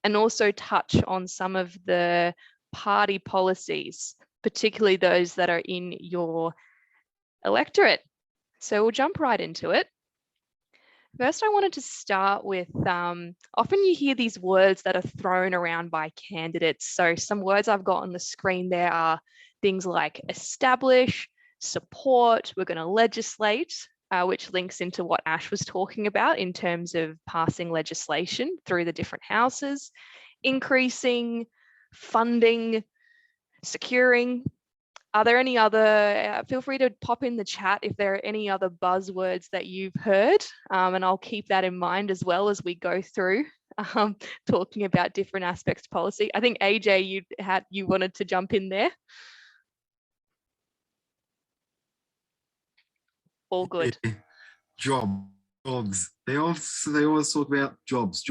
and also touch on some of the party policies, particularly those that are in your electorate. So we'll jump right into it. First, I wanted to start with, often you hear these words that are thrown around by candidates. So some words I've got on the screen there are things like establish, support, we're going to legislate, which links into what Ash was talking about in terms of passing legislation through the different houses, increasing, funding, securing. Are there any other, feel free to pop in the chat if there are any other buzzwords that you've heard, and I'll keep that in mind as well as we go through talking about different aspects of policy. I think AJ, you wanted to jump in there. All good. Yeah. Jobs. They always talk about jobs.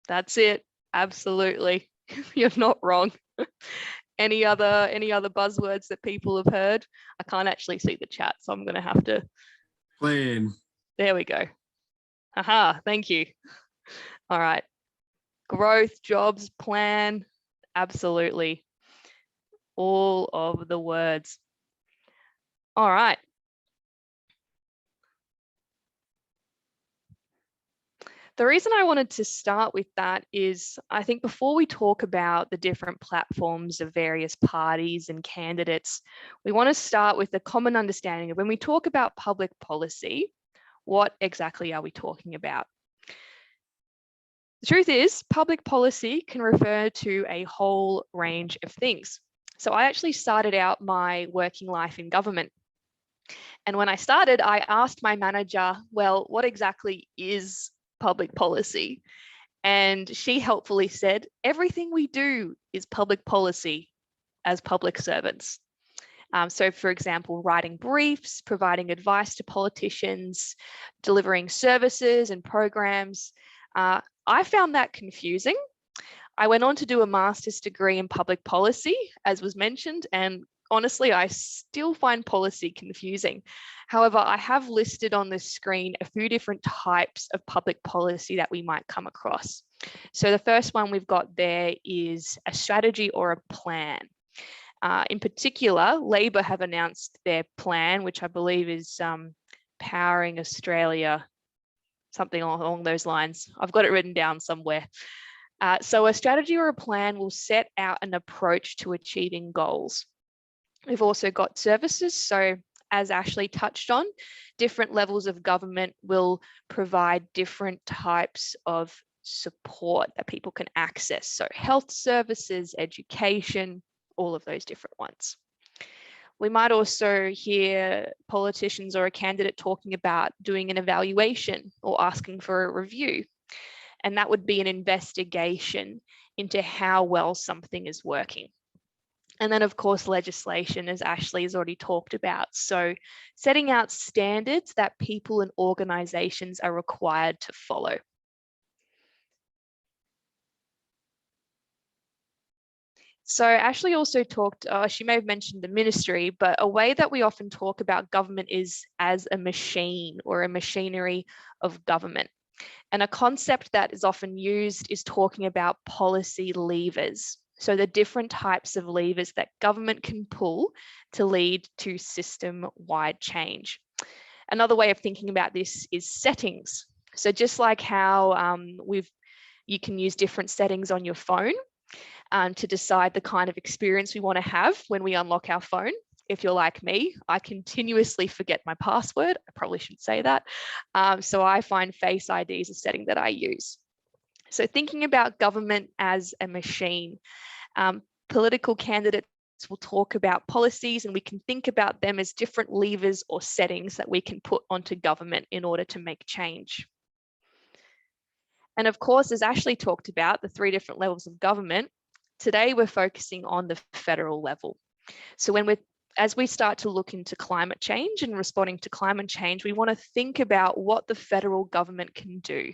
That's it. Absolutely. You're not wrong. Any other buzzwords that people have heard? I can't actually see the chat, so I'm going to have to. Plan. There we go. Haha, thank you. All right. Growth, jobs, plan. Absolutely. All of the words. All right. The reason I wanted to start with that is I think before we talk about the different platforms of various parties and candidates, we want to start with a common understanding of when we talk about public policy, what exactly are we talking about? The truth is, public policy can refer to a whole range of things. So I actually started out my working life in government. And when I started, I asked my manager, well, what exactly is public policy? And she helpfully said, everything we do is public policy as public servants. So for example, writing briefs, providing advice to politicians, delivering services and programs. I found that confusing. I went on to do a master's degree in public policy, as was mentioned, and honestly, I still find policy confusing. However, I have listed on the screen a few different types of public policy that we might come across. So the first one we've got there is a strategy or a plan. In particular, Labor have announced their plan, which I believe is Powering Australia, something along those lines. I've got it written down somewhere. So a strategy or a plan will set out an approach to achieving goals. We've also got services. So as Ashley touched on, different levels of government will provide different types of support that people can access. So health services, education, all of those different ones. We might also hear politicians or a candidate talking about doing an evaluation or asking for a review. And that would be an investigation into how well something is working. And then, of course, legislation, as Ashley has already talked about. So setting out standards that people and organisations are required to follow. So Ashley also talked, she may have mentioned the ministry, but a way that we often talk about government is as a machine or a machinery of government. And a concept that is often used is talking about policy levers. So the different types of levers that government can pull to lead to system-wide change. Another way of thinking about this is settings. So just like how we've You can use different settings on your phone to decide the kind of experience we want to have when we unlock our phone. If you're like me, I continuously forget my password. I probably shouldn't say that. So I find Face ID is a setting that I use. So thinking about government as a machine, political candidates will talk about policies, and we can think about them as different levers or settings that we can put onto government in order to make change. And of course, as Ashley talked about, the 3 different levels of government, today we're focusing on the federal level. So as we start to look into climate change and responding to climate change, we want to think about what the federal government can do.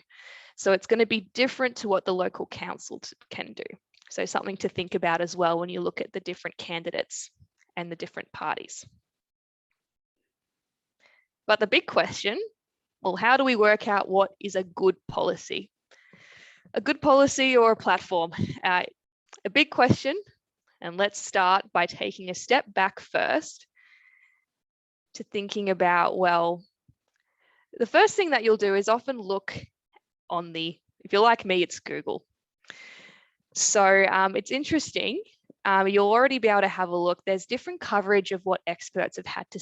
So it's going to be different to what the local council can do. So something to think about as well when you look at the different candidates and the different parties. But the big question, well, how do we work out what is a good policy? A good policy or a platform? A big question. And let's start by taking a step back first to thinking about, well, the first thing that you'll do is often look on if you're like me, it's Google. So it's interesting. You'll already be able to have a look. There's different coverage of what experts have had to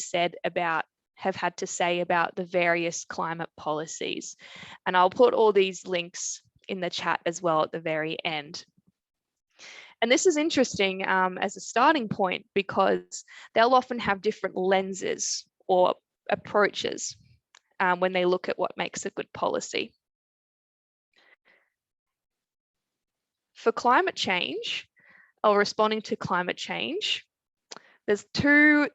say about the various climate policies. And I'll put all these links in the chat as well at the very end. And this is interesting as a starting point because they'll often have different lenses or approaches when they look at what makes a good policy. For climate change, or responding to climate change, there's two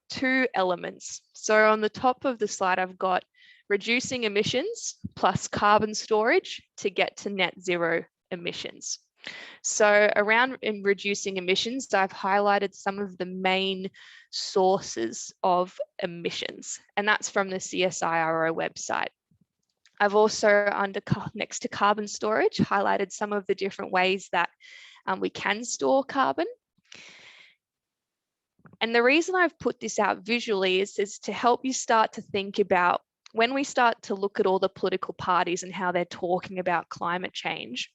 elements. So on the top of the slide, I've got reducing emissions plus carbon storage to get to net zero emissions. So around reducing emissions, I've highlighted some of the main sources of emissions, and that's from the CSIRO website. I've also, next to carbon storage, highlighted some of the different ways that we can store carbon. And the reason I've put this out visually is to help you start to think about when we start to look at all the political parties and how they're talking about climate change.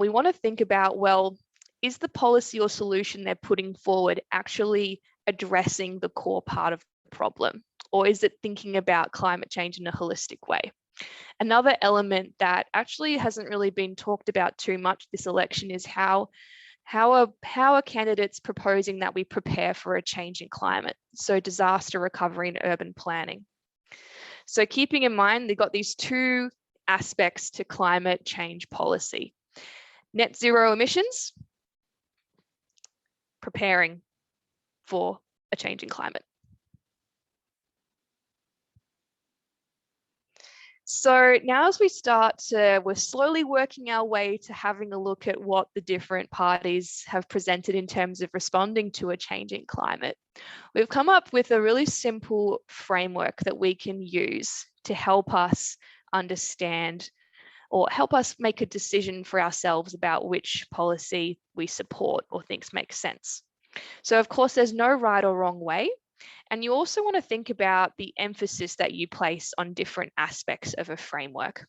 We want to think about, well, is the policy or solution they're putting forward actually addressing the core part of the problem? Or is it thinking about climate change in a holistic way? Another element that actually hasn't really been talked about too much this election is how are candidates proposing that we prepare for a changing climate? So disaster recovery and urban planning. So keeping in mind, they've got these 2 aspects to climate change policy. Net zero emissions, preparing for a changing climate. So now as we we're slowly working our way to having a look at what the different parties have presented in terms of responding to a changing climate. We've come up with a really simple framework that we can use to help us understand or help us make a decision for ourselves about which policy we support or thinks makes sense. So of course, there's no right or wrong way. And you also want to think about the emphasis that you place on different aspects of a framework.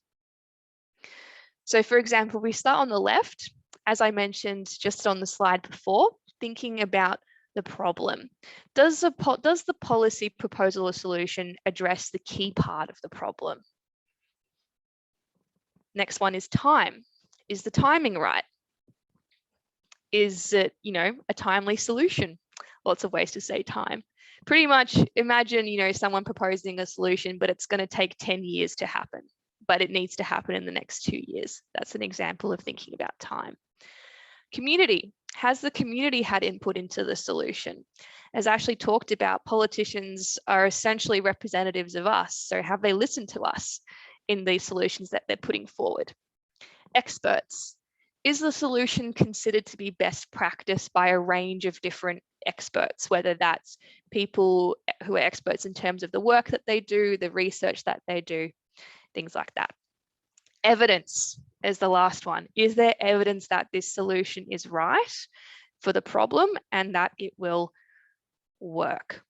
So for example, we start on the left, as I mentioned just on the slide before, thinking about the problem. Does the policy proposal or solution address the key part of the problem? Next one is time. Is the timing right? Is it, a timely solution? Lots of ways to say time. Pretty much imagine, someone proposing a solution, but it's going to take 10 years to happen, but it needs to happen in the next 2 years. That's an example of thinking about time. Community. Has the community had input into the solution? As Ashley talked about, politicians are essentially representatives of us. So have they listened to us in the solutions that they're putting forward? Experts. Is the solution considered to be best practice by a range of different experts, whether that's people who are experts in terms of the work that they do, the research that they do, things like that. Evidence is the last one. Is there evidence that this solution is right for the problem and that it will work?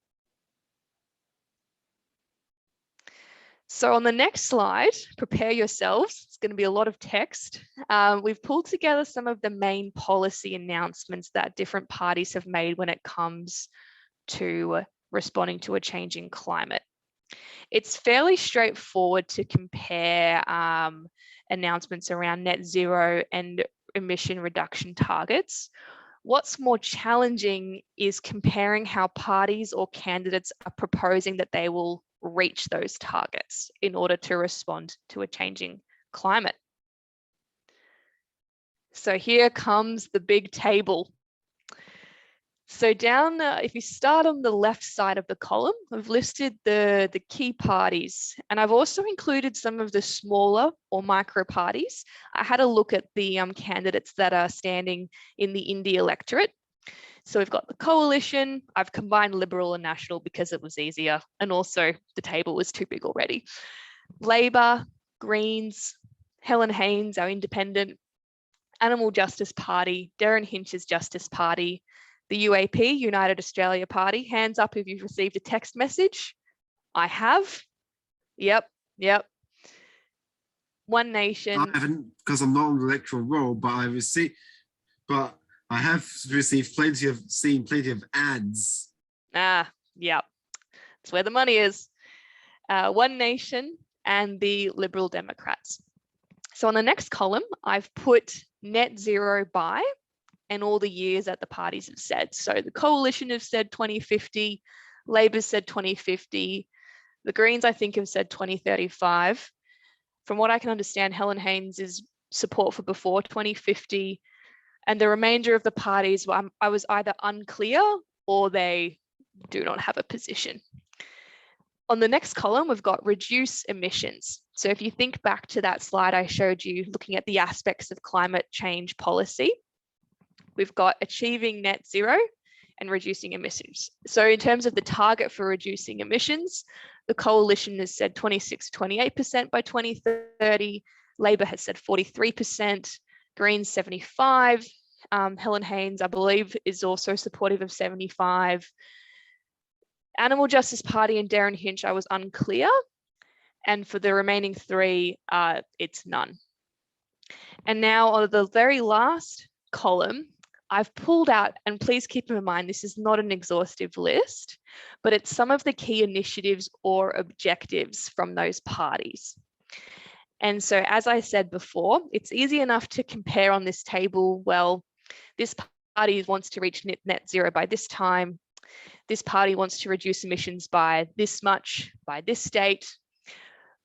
So on the next slide, prepare yourselves. It's going to be a lot of text. We've pulled together some of the main policy announcements that different parties have made when it comes to responding to a changing climate. It's fairly straightforward to compare announcements around net zero and emission reduction targets. What's more challenging is comparing how parties or candidates are proposing that they will reach those targets in order to respond to a changing climate. So here comes the big table. So down, if you start on the left side of the column, I've listed the key parties, and I've also included some of the smaller or micro parties. I had a look at the candidates that are standing in the Indy electorate. So we've got the coalition. I've combined Liberal and National because it was easier, and also the table was too big already. Labor, Greens, Helen Haynes, our independent, Animal Justice Party, Darren Hinch's Justice Party, the UAP, United Australia Party. Hands up if you've received a text message. I have. Yep. One Nation. I haven't, because I'm not on the electoral roll, but I have received seen plenty of ads. Yep. That's where the money is. One Nation and the Liberal Democrats. So on the next column, I've put net zero by and all the years that the parties have said. So the coalition have said 2050, Labor said 2050, the Greens I think have said 2035. From what I can understand, Helen Haynes is support for before 2050, and the remainder of the parties, I was either unclear or they do not have a position. On the next column, we've got reduce emissions. So if you think back to that slide I showed you, looking at the aspects of climate change policy, we've got achieving net zero and reducing emissions. So in terms of the target for reducing emissions, the coalition has said 26 to 28% by 2030. Labor has said 43%, Greens 75. Helen Haynes, I believe, is also supportive of 75. Animal Justice Party and Darren Hinch, I was unclear. And for the remaining three, it's none. And now on the very last column, I've pulled out, and please keep in mind, this is not an exhaustive list, but it's some of the key initiatives or objectives from those parties. And so, as I said before, it's easy enough to compare on this table. Well, this party wants to reach net zero by this time. This party wants to reduce emissions by this much, by this date.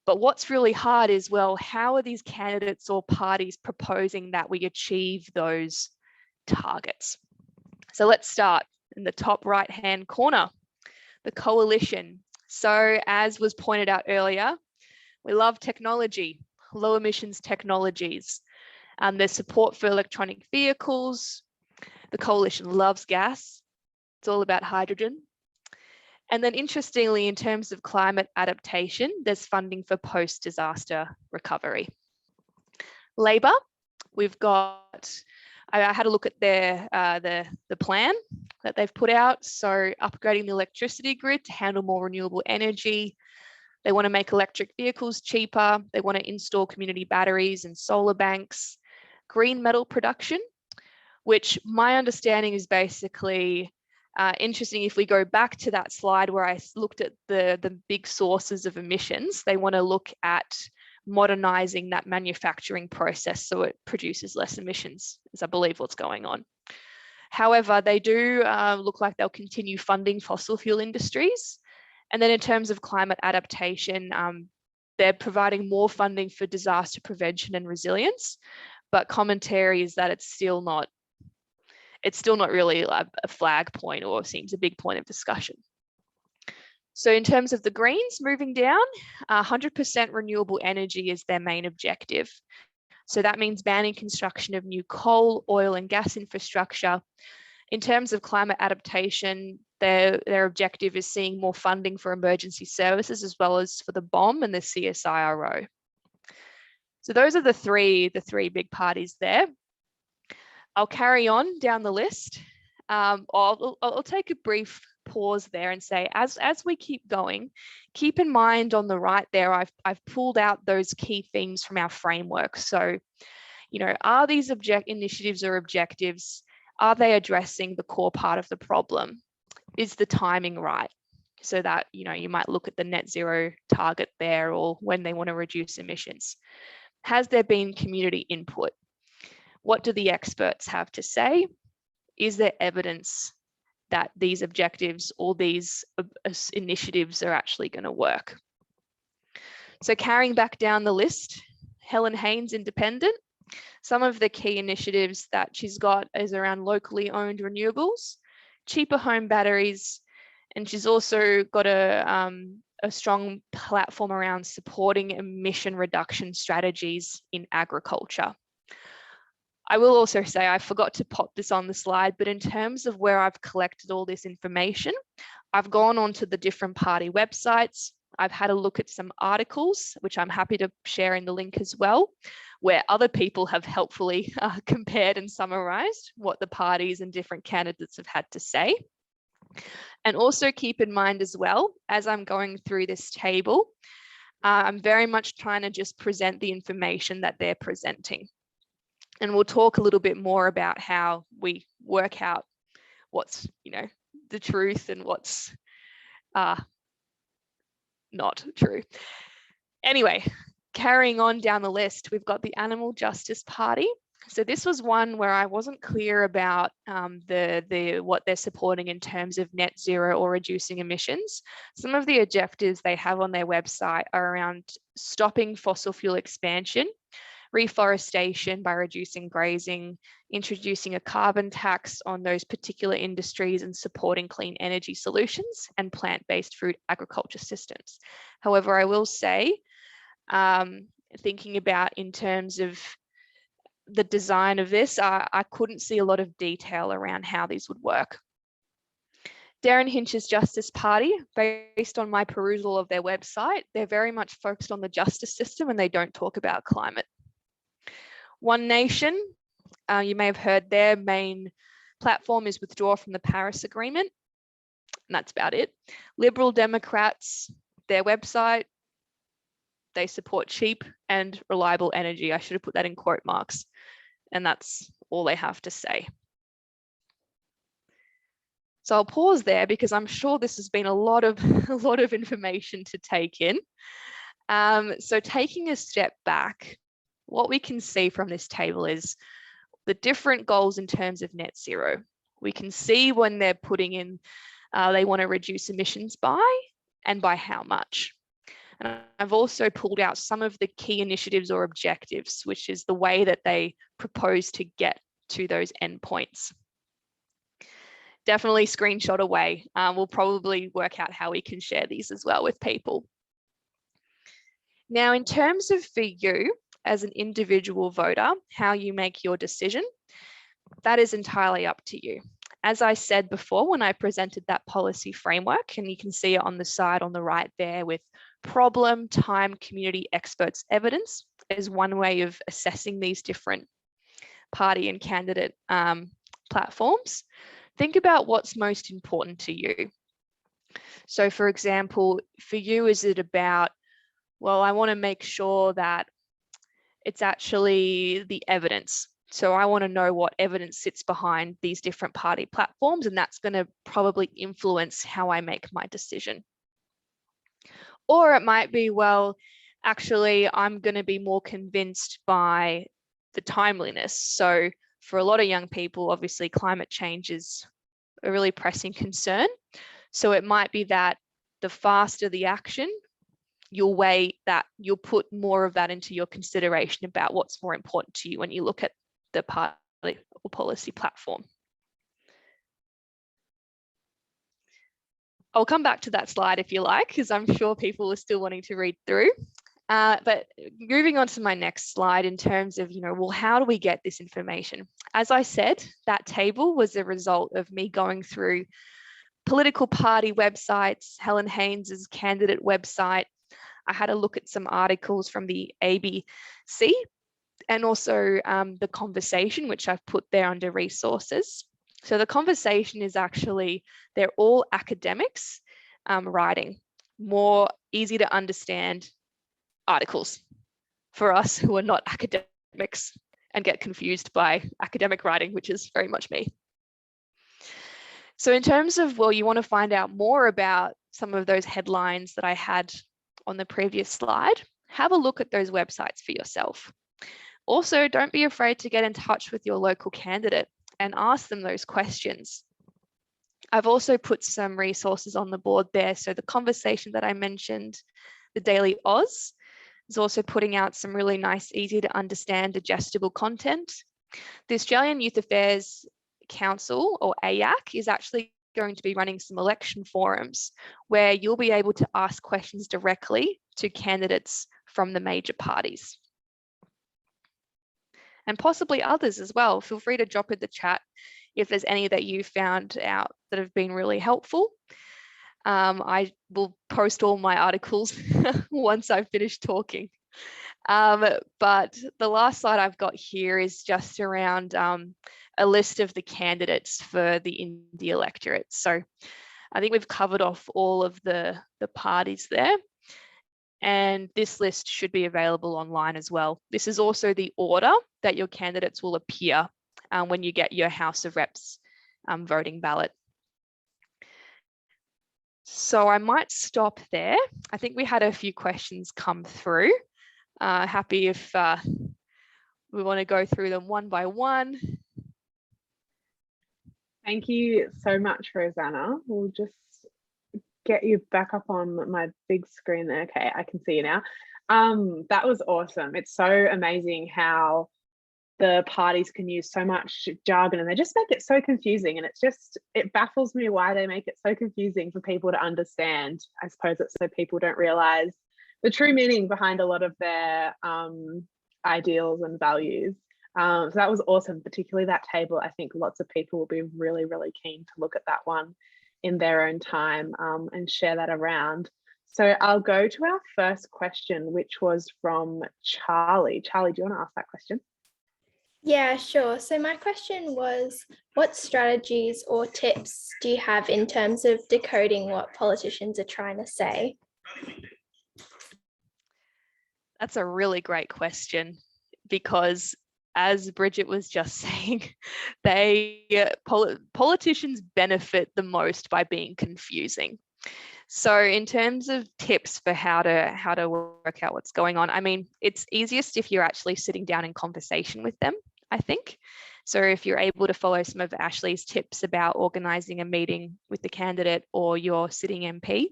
But what's really hard is, well, how are these candidates or parties proposing that we achieve those targets? So let's start in the top right-hand corner, the coalition. So as was pointed out earlier, we love technology, low emissions technologies. There's support for electronic vehicles. The coalition loves gas. It's all about hydrogen. And then interestingly, in terms of climate adaptation, there's funding for post-disaster recovery. Labor, we've got, I had a look at their the plan that they've put out. So upgrading the electricity grid to handle more renewable energy. They want to make electric vehicles cheaper. They want to install community batteries and solar banks. Green metal production, which my understanding is basically interesting. If we go back to that slide where I looked at the big sources of emissions, they want to look at modernizing that manufacturing process so it produces less emissions, is I believe what's going on. However, they do look like they'll continue funding fossil fuel industries. And then in terms of climate adaptation, they're providing more funding for disaster prevention and resilience, but commentary is that it's still not really a flag point or seems a big point of discussion. So in terms of the Greens, moving down, 100% renewable energy is their main objective. So that means banning construction of new coal, oil and gas infrastructure. In terms of climate adaptation, their objective is seeing more funding for emergency services as well as for the BOM and the CSIRO. So those are the three big parties there. I'll carry on down the list. I'll take a brief pause there and say, as we keep going, keep in mind on the right there, I've pulled out those key themes from our framework. So, you know, are these initiatives or objectives, are they addressing the core part of the problem? Is the timing right? So that, you know, you might look at the net zero target there, or when they want to reduce emissions. Has there been community input? What do the experts have to say? Is there evidence that these objectives or these initiatives are actually going to work? So carrying back down the list, Helen Haynes Independent, some of the key initiatives that she's got is around locally owned renewables, cheaper home batteries, and she's also got a strong platform around supporting emission reduction strategies in agriculture. I will also say, I forgot to pop this on the slide, but in terms of where I've collected all this information, I've gone onto the different party websites. I've had a look at some articles, which I'm happy to share in the link as well, where other people have helpfully compared and summarized what the parties and different candidates have had to say. And also keep in mind as well, as I'm going through this table, I'm very much trying to just present the information that they're presenting. And we'll talk a little bit more about how we work out what's, you know, the truth and what's not true. Anyway, carrying on down the list, we've got the Animal Justice Party. So this was one where I wasn't clear about what they're supporting in terms of net zero or reducing emissions. Some of the objectives they have on their website are around stopping fossil fuel expansion, reforestation by reducing grazing, introducing a carbon tax on those particular industries and supporting clean energy solutions and plant-based food agriculture systems. However, I will say, thinking about in terms of the design of this, I couldn't see a lot of detail around how these would work. Darren Hinch's Justice Party, based on my perusal of their website, they're very much focused on the justice system and they don't talk about climate. One Nation, you may have heard their main platform is withdraw from the Paris Agreement, and that's about it. Liberal Democrats, their website, they support cheap and reliable energy. I should have put that in quote marks, and that's all they have to say. So I'll pause there because I'm sure this has been a lot of information to take in. So taking a step back, what we can see from this table is the different goals in terms of net zero. We can see when they're putting in, they want to reduce emissions by, and by how much. And I've also pulled out some of the key initiatives or objectives, which is the way that they propose to get to those endpoints. Definitely screenshot away. We'll probably work out how we can share these as well with people. Now, in terms of for you as an individual voter, how you make your decision, that is entirely up to you. As I said before, when I presented that policy framework, and you can see it on the side on the right there with problem, time, community, experts, evidence is one way of assessing these different party and candidate platforms. Think about what's most important to you. So for example, for you, is it about, well, I want to make sure that it's actually the evidence. So I want to know what evidence sits behind these different party platforms, and that's going to probably influence how I make my decision. Or it might be, well, actually, I'm going to be more convinced by the timeliness. So for a lot of young people, obviously climate change is a really pressing concern. So it might be that the faster the action, you'll weigh that, you'll put more of that into your consideration about what's more important to you when you look at the party or policy platform. I'll come back to that slide if you like, because I'm sure people are still wanting to read through. But moving on to my next slide in terms of, well, how do we get this information? As I said, that table was a result of me going through political party websites, Helen Haynes's candidate website. I had a look at some articles from the ABC and also the conversation, which I've put there under resources. So the conversation is actually, they're all academics writing more easy to understand articles for us who are not academics and get confused by academic writing, which is very much me. So in terms of, well, you want to find out more about some of those headlines that I had on the previous slide, have a look at those websites for yourself. Also, don't be afraid to get in touch with your local candidate and ask them those questions. I've also put some resources on the board there. So the conversation that I mentioned, the Daily Oz, is also putting out some really nice, easy to understand, digestible content. The Australian Youth Affairs Council, or AYAC, is actually going to be running some election forums where you'll be able to ask questions directly to candidates from the major parties. And possibly others as well. Feel free to drop in the chat if there's any that you found out that have been really helpful. I will post all my articles once I've finished talking. But the last slide I've got here is just around a list of the candidates for the India electorate. So I think we've covered off all of the parties there. And this list should be available online as well. This is also the order that your candidates will appear when you get your House of Reps voting ballot. So I might stop there. I think we had a few questions come through. Happy if we want to go through them one by one. Thank you so much, Rosanna. We'll just get you back up on my big screen there. Okay, I can see you now. That was awesome. It's so amazing how the parties can use so much jargon and they just make it so confusing, and it baffles me why they make it so confusing for people to understand. I suppose it's so people don't realize the true meaning behind a lot of their ideals and values. So that was awesome, particularly that table. I think lots of people will be really, really keen to look at that one in their own time and share that around. So I'll go to our first question, which was from Charlie. Charlie, do you want to ask that question? Yeah, sure. So my question was, what strategies or tips do you have in terms of decoding what politicians are trying to say? That's a really great question, because as Bridget was just saying, politicians benefit the most by being confusing. So in terms of tips for how to work out what's going on, I mean, it's easiest if you're actually sitting down in conversation with them, I think. So if you're able to follow some of Ashley's tips about organising a meeting with the candidate or your sitting MP,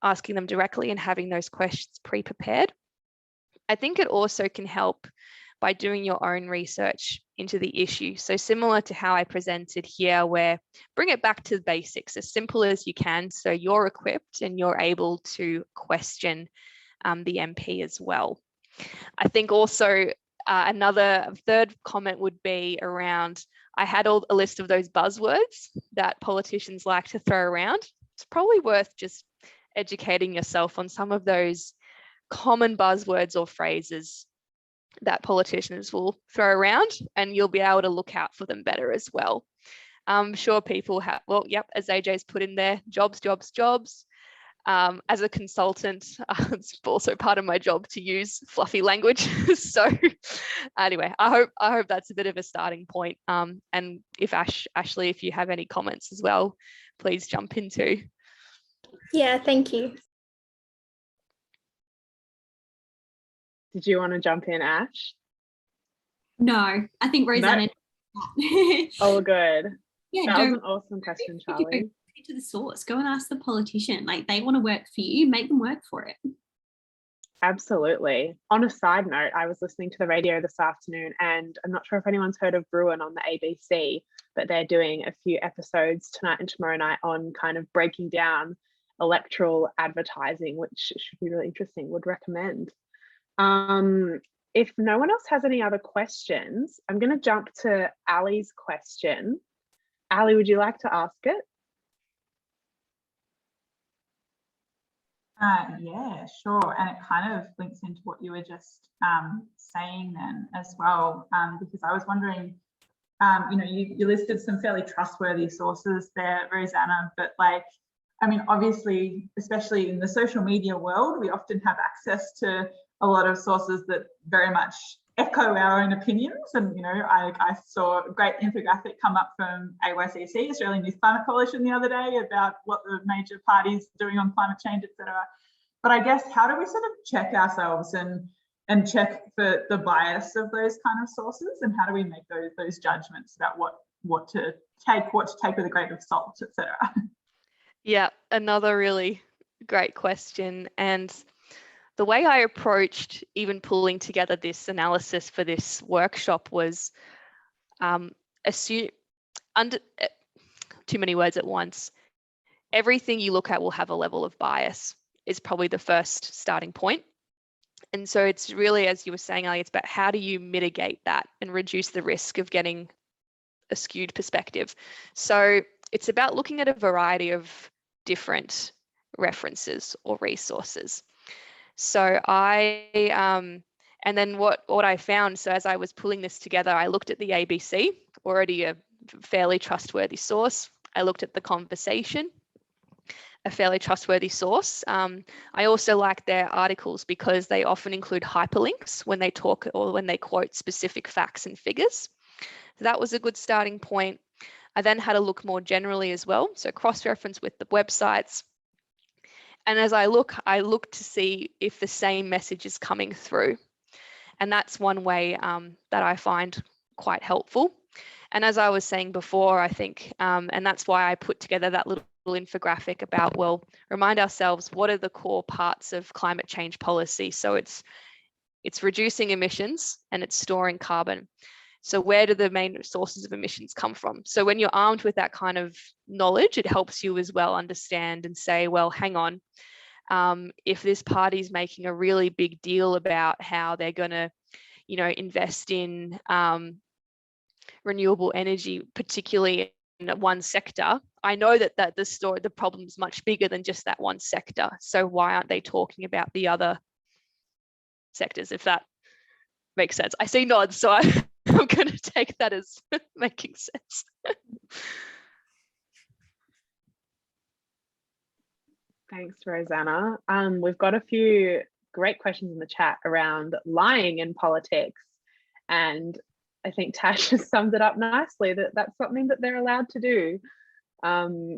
asking them directly and having those questions pre-prepared. I think it also can help by doing your own research into the issue. So similar to how I presented here, where bring it back to the basics, as simple as you can, so you're equipped and you're able to question the MP as well. I think also another third comment would be around, I had a list of those buzzwords that politicians like to throw around. It's probably worth just educating yourself on some of those common buzzwords or phrases that politicians will throw around, and you'll be able to look out for them better as well. I'm sure people have, well, yep, as AJ's put in there, jobs, jobs, jobs. As a consultant, it's also part of my job to use fluffy language. So anyway, I hope that's a bit of a starting point. And if Ashley, if you have any comments as well, please jump in too. Yeah, thank you. Did you want to jump in, Ash? No, I think Rosanna. No. Oh, good. Yeah, that was an awesome question, Charlie. Go to the source. Go and ask the politician. Like, they want to work for you, make them work for it. Absolutely. On a side note, I was listening to the radio this afternoon, and I'm not sure if anyone's heard of Bruin on the ABC, but they're doing a few episodes tonight and tomorrow night on kind of breaking down electoral advertising, which should be really interesting. Would recommend. If no one else has any other questions, I'm going to jump to Ali's question. Ali, would you like to ask it? Yeah, sure. And it kind of links into what you were just saying then as well, because I was wondering, You know, you listed some fairly trustworthy sources there, Rosanna, but like, I mean, obviously, especially in the social media world, we often have access to a lot of sources that very much echo our own opinions. And, you know, I saw a great infographic come up from ISYCA, Australian Youth Climate Coalition, the other day about what the major parties are doing on climate change, etc. But I guess, how do we sort of check ourselves and check for the bias of those kind of sources, and how do we make those judgments about what to take with a grain of salt, etc.? Yeah, another really great question. And the way I approached even pulling together this analysis for this workshop was too many words at once. Everything you look at will have a level of bias, is probably the first starting point. And so it's really, as you were saying, Ali, it's about how do you mitigate that and reduce the risk of getting a skewed perspective. So it's about looking at a variety of different references or resources. So and then what I found, so as I was pulling this together, I looked at the ABC, already a fairly trustworthy source. I looked at The Conversation, a fairly trustworthy source. I also like their articles because they often include hyperlinks when they talk or when they quote specific facts and figures. So that was a good starting point. I then had a look more generally as well, so cross-reference with the websites. And as I look to see if the same message is coming through. And that's one way that I find quite helpful. And as I was saying before, I think, and that's why I put together that little infographic about, well, remind ourselves, what are the core parts of climate change policy? So it's reducing emissions and it's storing carbon. So where do the main sources of emissions come from? So when you're armed with that kind of knowledge, it helps you as well understand and say, well, hang on, if this party's making a really big deal about how they're going to, you know, invest in renewable energy, particularly in one sector, I know that the problem is much bigger than just that one sector. So why aren't they talking about the other sectors, if that makes sense? I see nods, so I'm going to take that as making sense. Thanks, Rosanna. We've got a few great questions in the chat around lying in politics. And I think Tash has summed it up nicely, that that's something that they're allowed to do,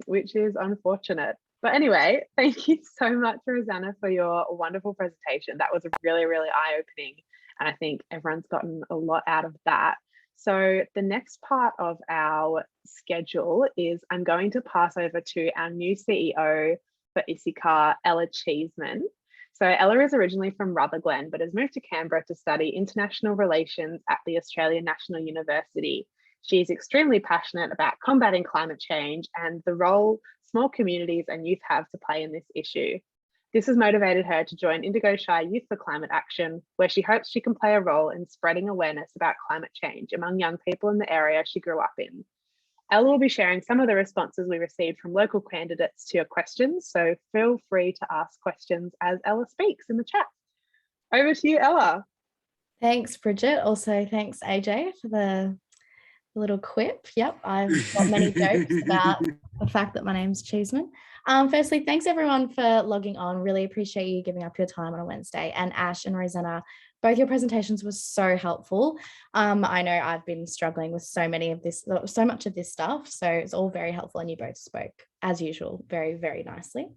which is unfortunate. But anyway, thank you so much, Rosanna, for your wonderful presentation. That was really, really eye-opening. And I think everyone's gotten a lot out of that. So the next part of our schedule is I'm going to pass over to our new CEO for ISYCA, Ella Cheeseman. So Ella is originally from Rutherglen, but has moved to Canberra to study international relations at the Australian National University. She is extremely passionate about combating climate change and the role small communities and youth have to play in this issue. This has motivated her to join Indigo Shire Youth for Climate Action, where she hopes she can play a role in spreading awareness about climate change among young people in the area she grew up in. Ella will be sharing some of the responses we received from local candidates to your questions, so feel free to ask questions as Ella speaks in the chat. Over to you, Ella. Thanks, Bridget. Also, thanks, AJ, for the little quip. Yep, I've got many jokes about the fact that my name's Cheeseman. Firstly, thanks everyone for logging on. Really appreciate you giving up your time on a Wednesday. And Ash and Rosanna, both your presentations were so helpful. I know I've been struggling with so much of this stuff, so it's all very helpful, and you both spoke, as usual, very, very nicely.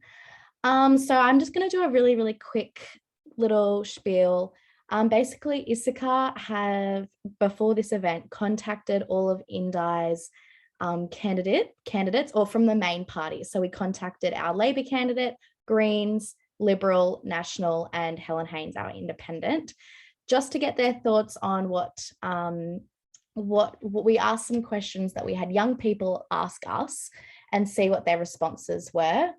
So I'm just going to do a really, really quick little spiel. Basically, ISYCA have, before this event, contacted all of INDI's candidates, or from the main parties. So we contacted our Labor candidate, Greens, Liberal, National, and Helen Haynes, our independent, just to get their thoughts on what we asked some questions that we had young people ask us and see what their responses were.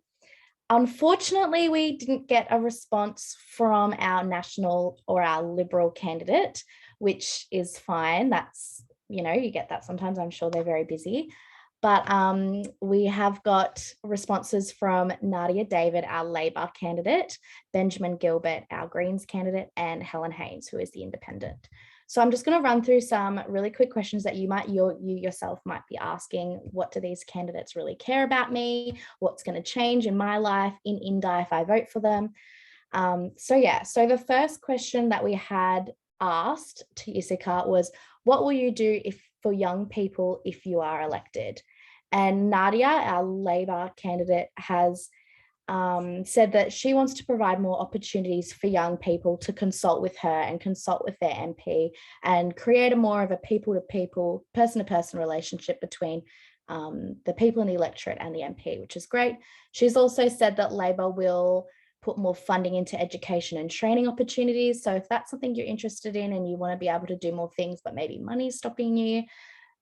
Unfortunately, we didn't get a response from our National or our Liberal candidate, which is fine. That's, you know, you get that sometimes. I'm sure they're very busy. But we have got responses from Nadia David, our Labor candidate, Benjamin Gilbert, our Greens candidate, and Helen Haynes, who is the independent. So I'm just going to run through some really quick questions that you yourself might be asking. What do these candidates really care about me? What's going to change in my life in Indi if I vote for them? So the first question that we had asked to ISYCA was, what will you do for young people if you are elected? And Nadia, our Labor candidate, has said that she wants to provide more opportunities for young people to consult with her and consult with their MP and create a more of a people-to-people, person-to-person relationship between the people in the electorate and the MP, which is great. She's also said that Labor will put more funding into education and training opportunities. So if that's something you're interested in and you want to be able to do more things, but maybe money's stopping you,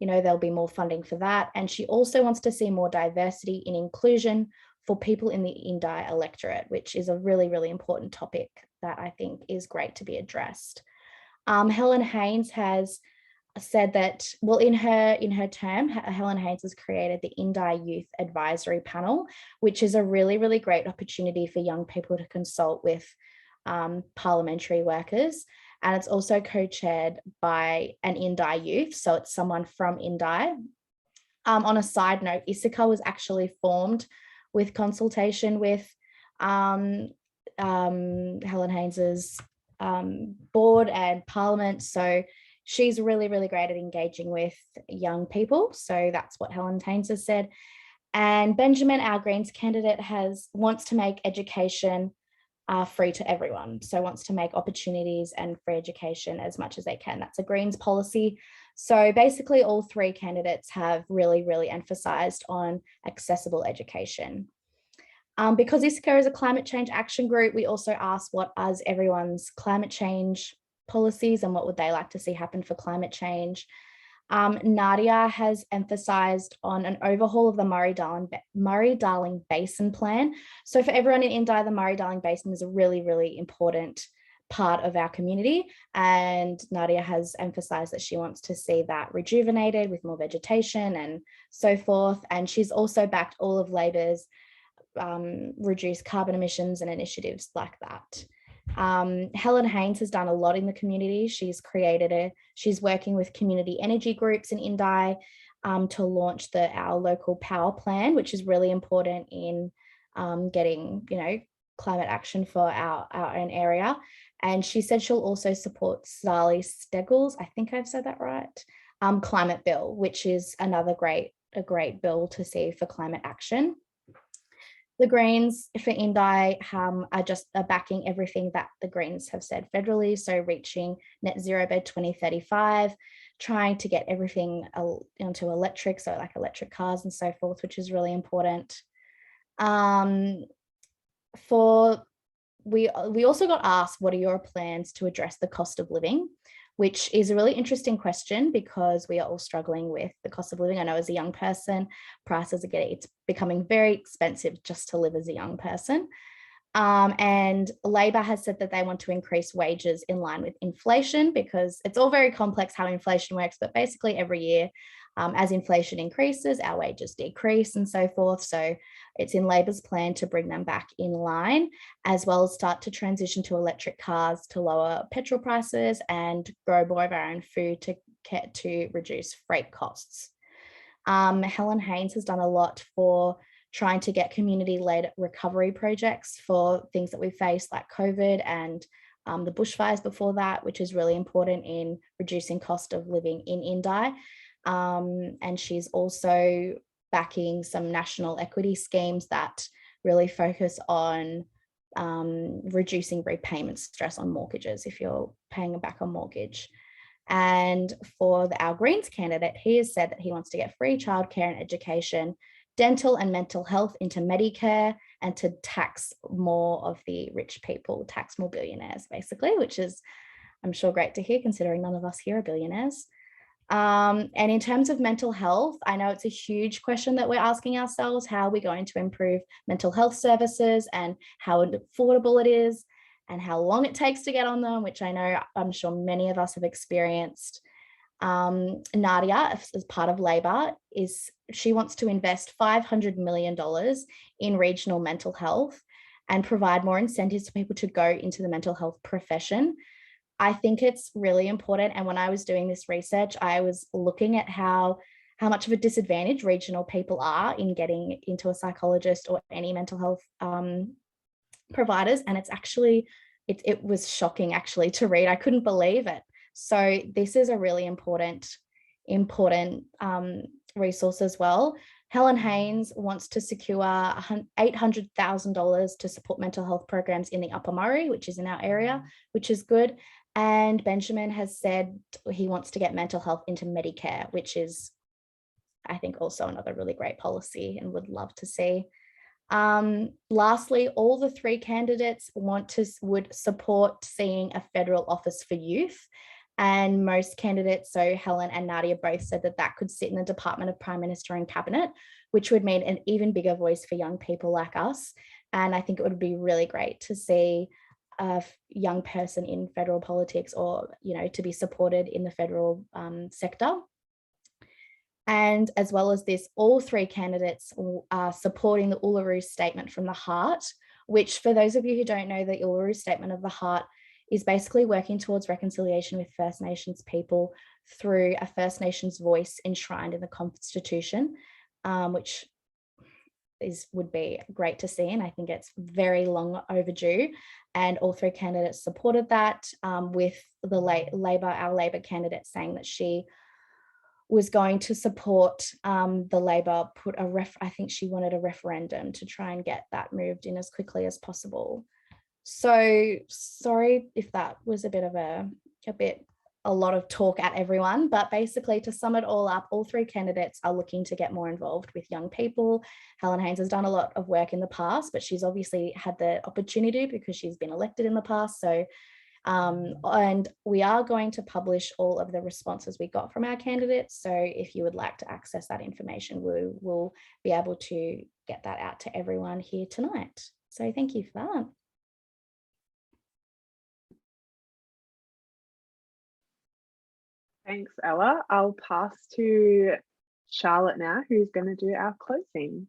there'll be more funding for that. And she also wants to see more diversity and inclusion for people in the Indi electorate, which is a really, really important topic that I think is great to be addressed. Helen Haynes has said that, well, in her term, Helen Haynes has created the Indi Youth Advisory Panel, which is a really, really great opportunity for young people to consult with parliamentary workers. And it's also co-chaired by an Indi youth, so it's someone from Indi. On a side note, ISYCA was actually formed with consultation with Helen Haynes's board and parliament. So she's really, really great at engaging with young people. So that's what Helen Haynes has said. And Benjamin, our Greens candidate, wants to make education free to everyone. So wants to make opportunities and free education as much as they can. That's a Greens policy. So basically all three candidates have really, really emphasised on accessible education. Because ISYCA is a climate change action group, we also asked what are everyone's climate change policies and what would they like to see happen for climate change. Nadia has emphasised on an overhaul of the Murray-Darling Basin plan. So for everyone in Indi, the Murray-Darling Basin is a really, really important part of our community, and Nadia has emphasised that she wants to see that rejuvenated with more vegetation and so forth. And she's also backed all of Labor's reduce carbon emissions and initiatives like that. Helen Haynes has done a lot in the community. She's working with community energy groups in Indi to launch our local power plan, which is really important in getting, climate action for our own area. And she said she'll also support Sally Steggall's, I think I've said that right, climate bill, which is a great bill to see for climate action. The Greens for Indi are backing everything that the Greens have said federally, so reaching net zero by 2035, trying to get everything onto electric, so like electric cars and so forth, which is really important. We also got asked, what are your plans to address the cost of living? Which is a really interesting question because we are all struggling with the cost of living. I know as a young person, it's becoming very expensive just to live as a young person. And Labor has said that they want to increase wages in line with inflation, because it's all very complex how inflation works, but basically every year, as inflation increases, our wages decrease and so forth. So it's in Labor's plan to bring them back in line, as well as start to transition to electric cars to lower petrol prices and grow more of our own food to reduce freight costs. Helen Haynes has done a lot for trying to get community-led recovery projects for things that we faced like COVID and the bushfires before that, which is really important in reducing cost of living in Indi. And she's also backing some national equity schemes that really focus on reducing repayment stress on mortgages if you're paying back a mortgage. And for our Greens candidate, he has said that he wants to get free childcare and education, dental and mental health into Medicare, and to tax more of the rich people, tax more billionaires, basically, which is, I'm sure, great to hear considering none of us here are billionaires. And in terms of mental health, I know it's a huge question that we're asking ourselves, how are we going to improve mental health services and how affordable it is and how long it takes to get on them, which I'm sure many of us have experienced. Nadia, as part of Labor, she wants to invest $500 million in regional mental health and provide more incentives for people to go into the mental health profession. I think it's really important. And when I was doing this research, I was looking at how much of a disadvantage regional people are in getting into a psychologist or any mental health providers. And it's actually, it was shocking actually to read. I couldn't believe it. So this is a really important resource as well. Helen Haynes wants to secure $800,000 to support mental health programs in the Upper Murray, which is in our area, which is good. And Benjamin has said he wants to get mental health into Medicare, which is, I think, also another really great policy and would love to see. Lastly, all the three candidates would support seeing a federal office for youth. And most candidates, so Helen and Nadia, both said that could sit in the Department of Prime Minister and Cabinet, which would mean an even bigger voice for young people like us. And I think it would be really great to see a young person in federal politics, or, you know, to be supported in the federal sector. And as well as this, all three candidates are supporting the Uluru Statement from the Heart, which, for those of you who don't know, the Uluru Statement of the Heart is basically working towards reconciliation with First Nations people through a First Nations voice enshrined in the Constitution, which would be great to see. And I think it's very long overdue. And all three candidates supported that, with the our Labor candidate saying that she was going to support the Labor I think she wanted a referendum to try and get that moved in as quickly as possible. So sorry if that was a lot of talk at everyone, but basically, to sum it all up, all three candidates are looking to get more involved with young people. Helen Haynes has done a lot of work in the past, but she's obviously had the opportunity because she's been elected in the past. So, and we are going to publish all of the responses we got from our candidates. So if you would like to access that information, we will be able to get that out to everyone here tonight. So thank you for that. Thanks, Ella. I'll pass to Charlotte now, who's going to do our closing.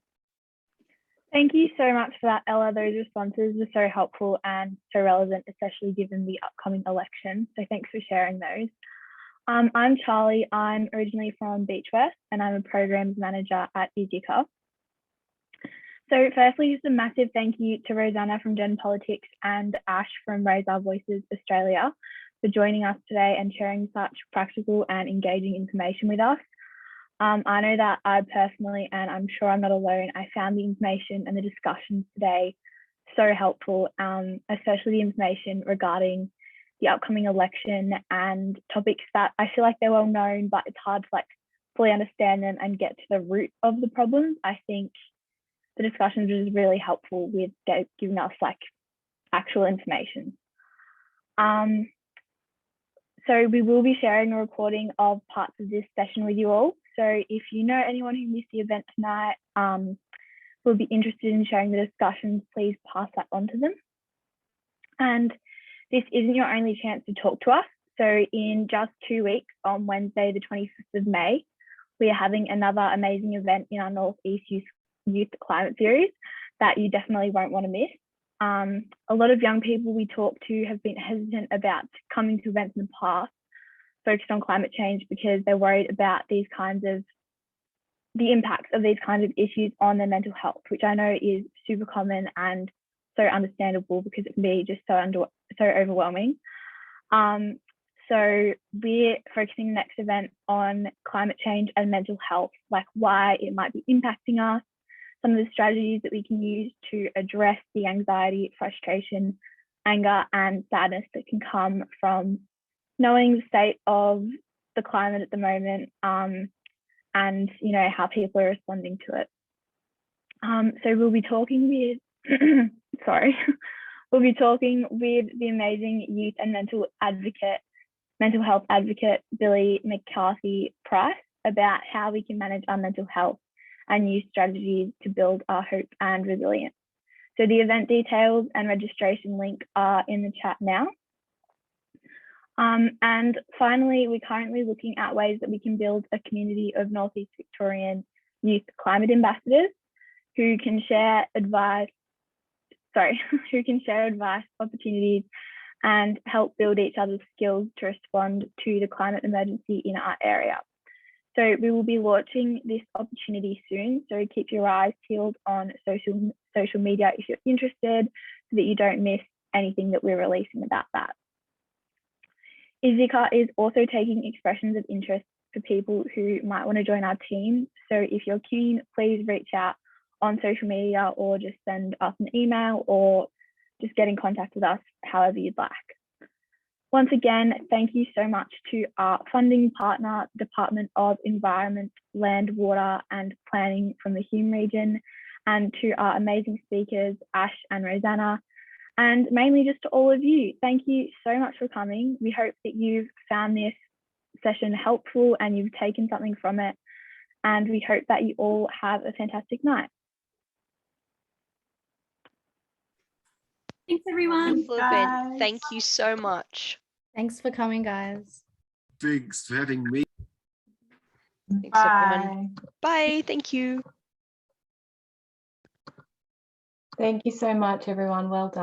Thank you so much for that, Ella. Those responses were so helpful and so relevant, especially given the upcoming election. So thanks for sharing those. I'm Charlie. I'm originally from Beach West, and I'm a programs manager at ISYCA. So firstly, just a massive thank you to Rosanna from Gen Politics and Ash from Raise Our Voices Australia for joining us today and sharing such practical and engaging information with us. I know that I personally, and I'm sure I'm not alone, I found the information and the discussions today so helpful, especially the information regarding the upcoming election and topics that I feel like they're well known, but it's hard to fully understand them and get to the root of the problems. I think the discussions was really helpful with giving us actual information. So we will be sharing a recording of parts of this session with you all. So if you know anyone who missed the event tonight, will be interested in sharing the discussions, please pass that on to them. And this isn't your only chance to talk to us. So in just 2 weeks, on Wednesday, the 25th of May, we are having another amazing event in our North East Youth Climate Series that you definitely won't want to miss. A lot of young people we talk to have been hesitant about coming to events in the past focused on climate change because they're worried about the impacts of these kinds of issues on their mental health, which I know is super common and so understandable because it can be just so overwhelming. So we're focusing the next event on climate change and mental health, why it might be impacting us, some of the strategies that we can use to address the anxiety, frustration, anger, and sadness that can come from knowing the state of the climate at the moment, and how people are responding to it. So we'll be talking with, we'll be talking with the amazing youth and mental health advocate, Billy McCarthy Price, about how we can manage our mental health and use strategies to build our hope and resilience. So the event details and registration link are in the chat now. And finally, we're currently looking at ways that we can build a community of Northeast Victorian youth climate ambassadors who can share advice, opportunities, and help build each other's skills to respond to the climate emergency in our area. So we will be launching this opportunity soon. So keep your eyes peeled on social media if you're interested, so that you don't miss anything that we're releasing about that. ISYCA is also taking expressions of interest for people who might want to join our team. So if you're keen, please reach out on social media or just send us an email or just get in contact with us however you'd like. Once again, thank you so much to our funding partner, Department of Environment, Land, Water and Planning from the Hume region, and to our amazing speakers, Ash and Rosanna, and mainly just to all of you. Thank you so much for coming. We hope that you've found this session helpful and you've taken something from it, and we hope that you all have a fantastic night. Thanks, everyone. Wonderful event. Thank you so much. Thanks for coming, guys. Thanks for having me. Thanks, everyone. Bye. Thank you. Thank you so much, everyone. Well done.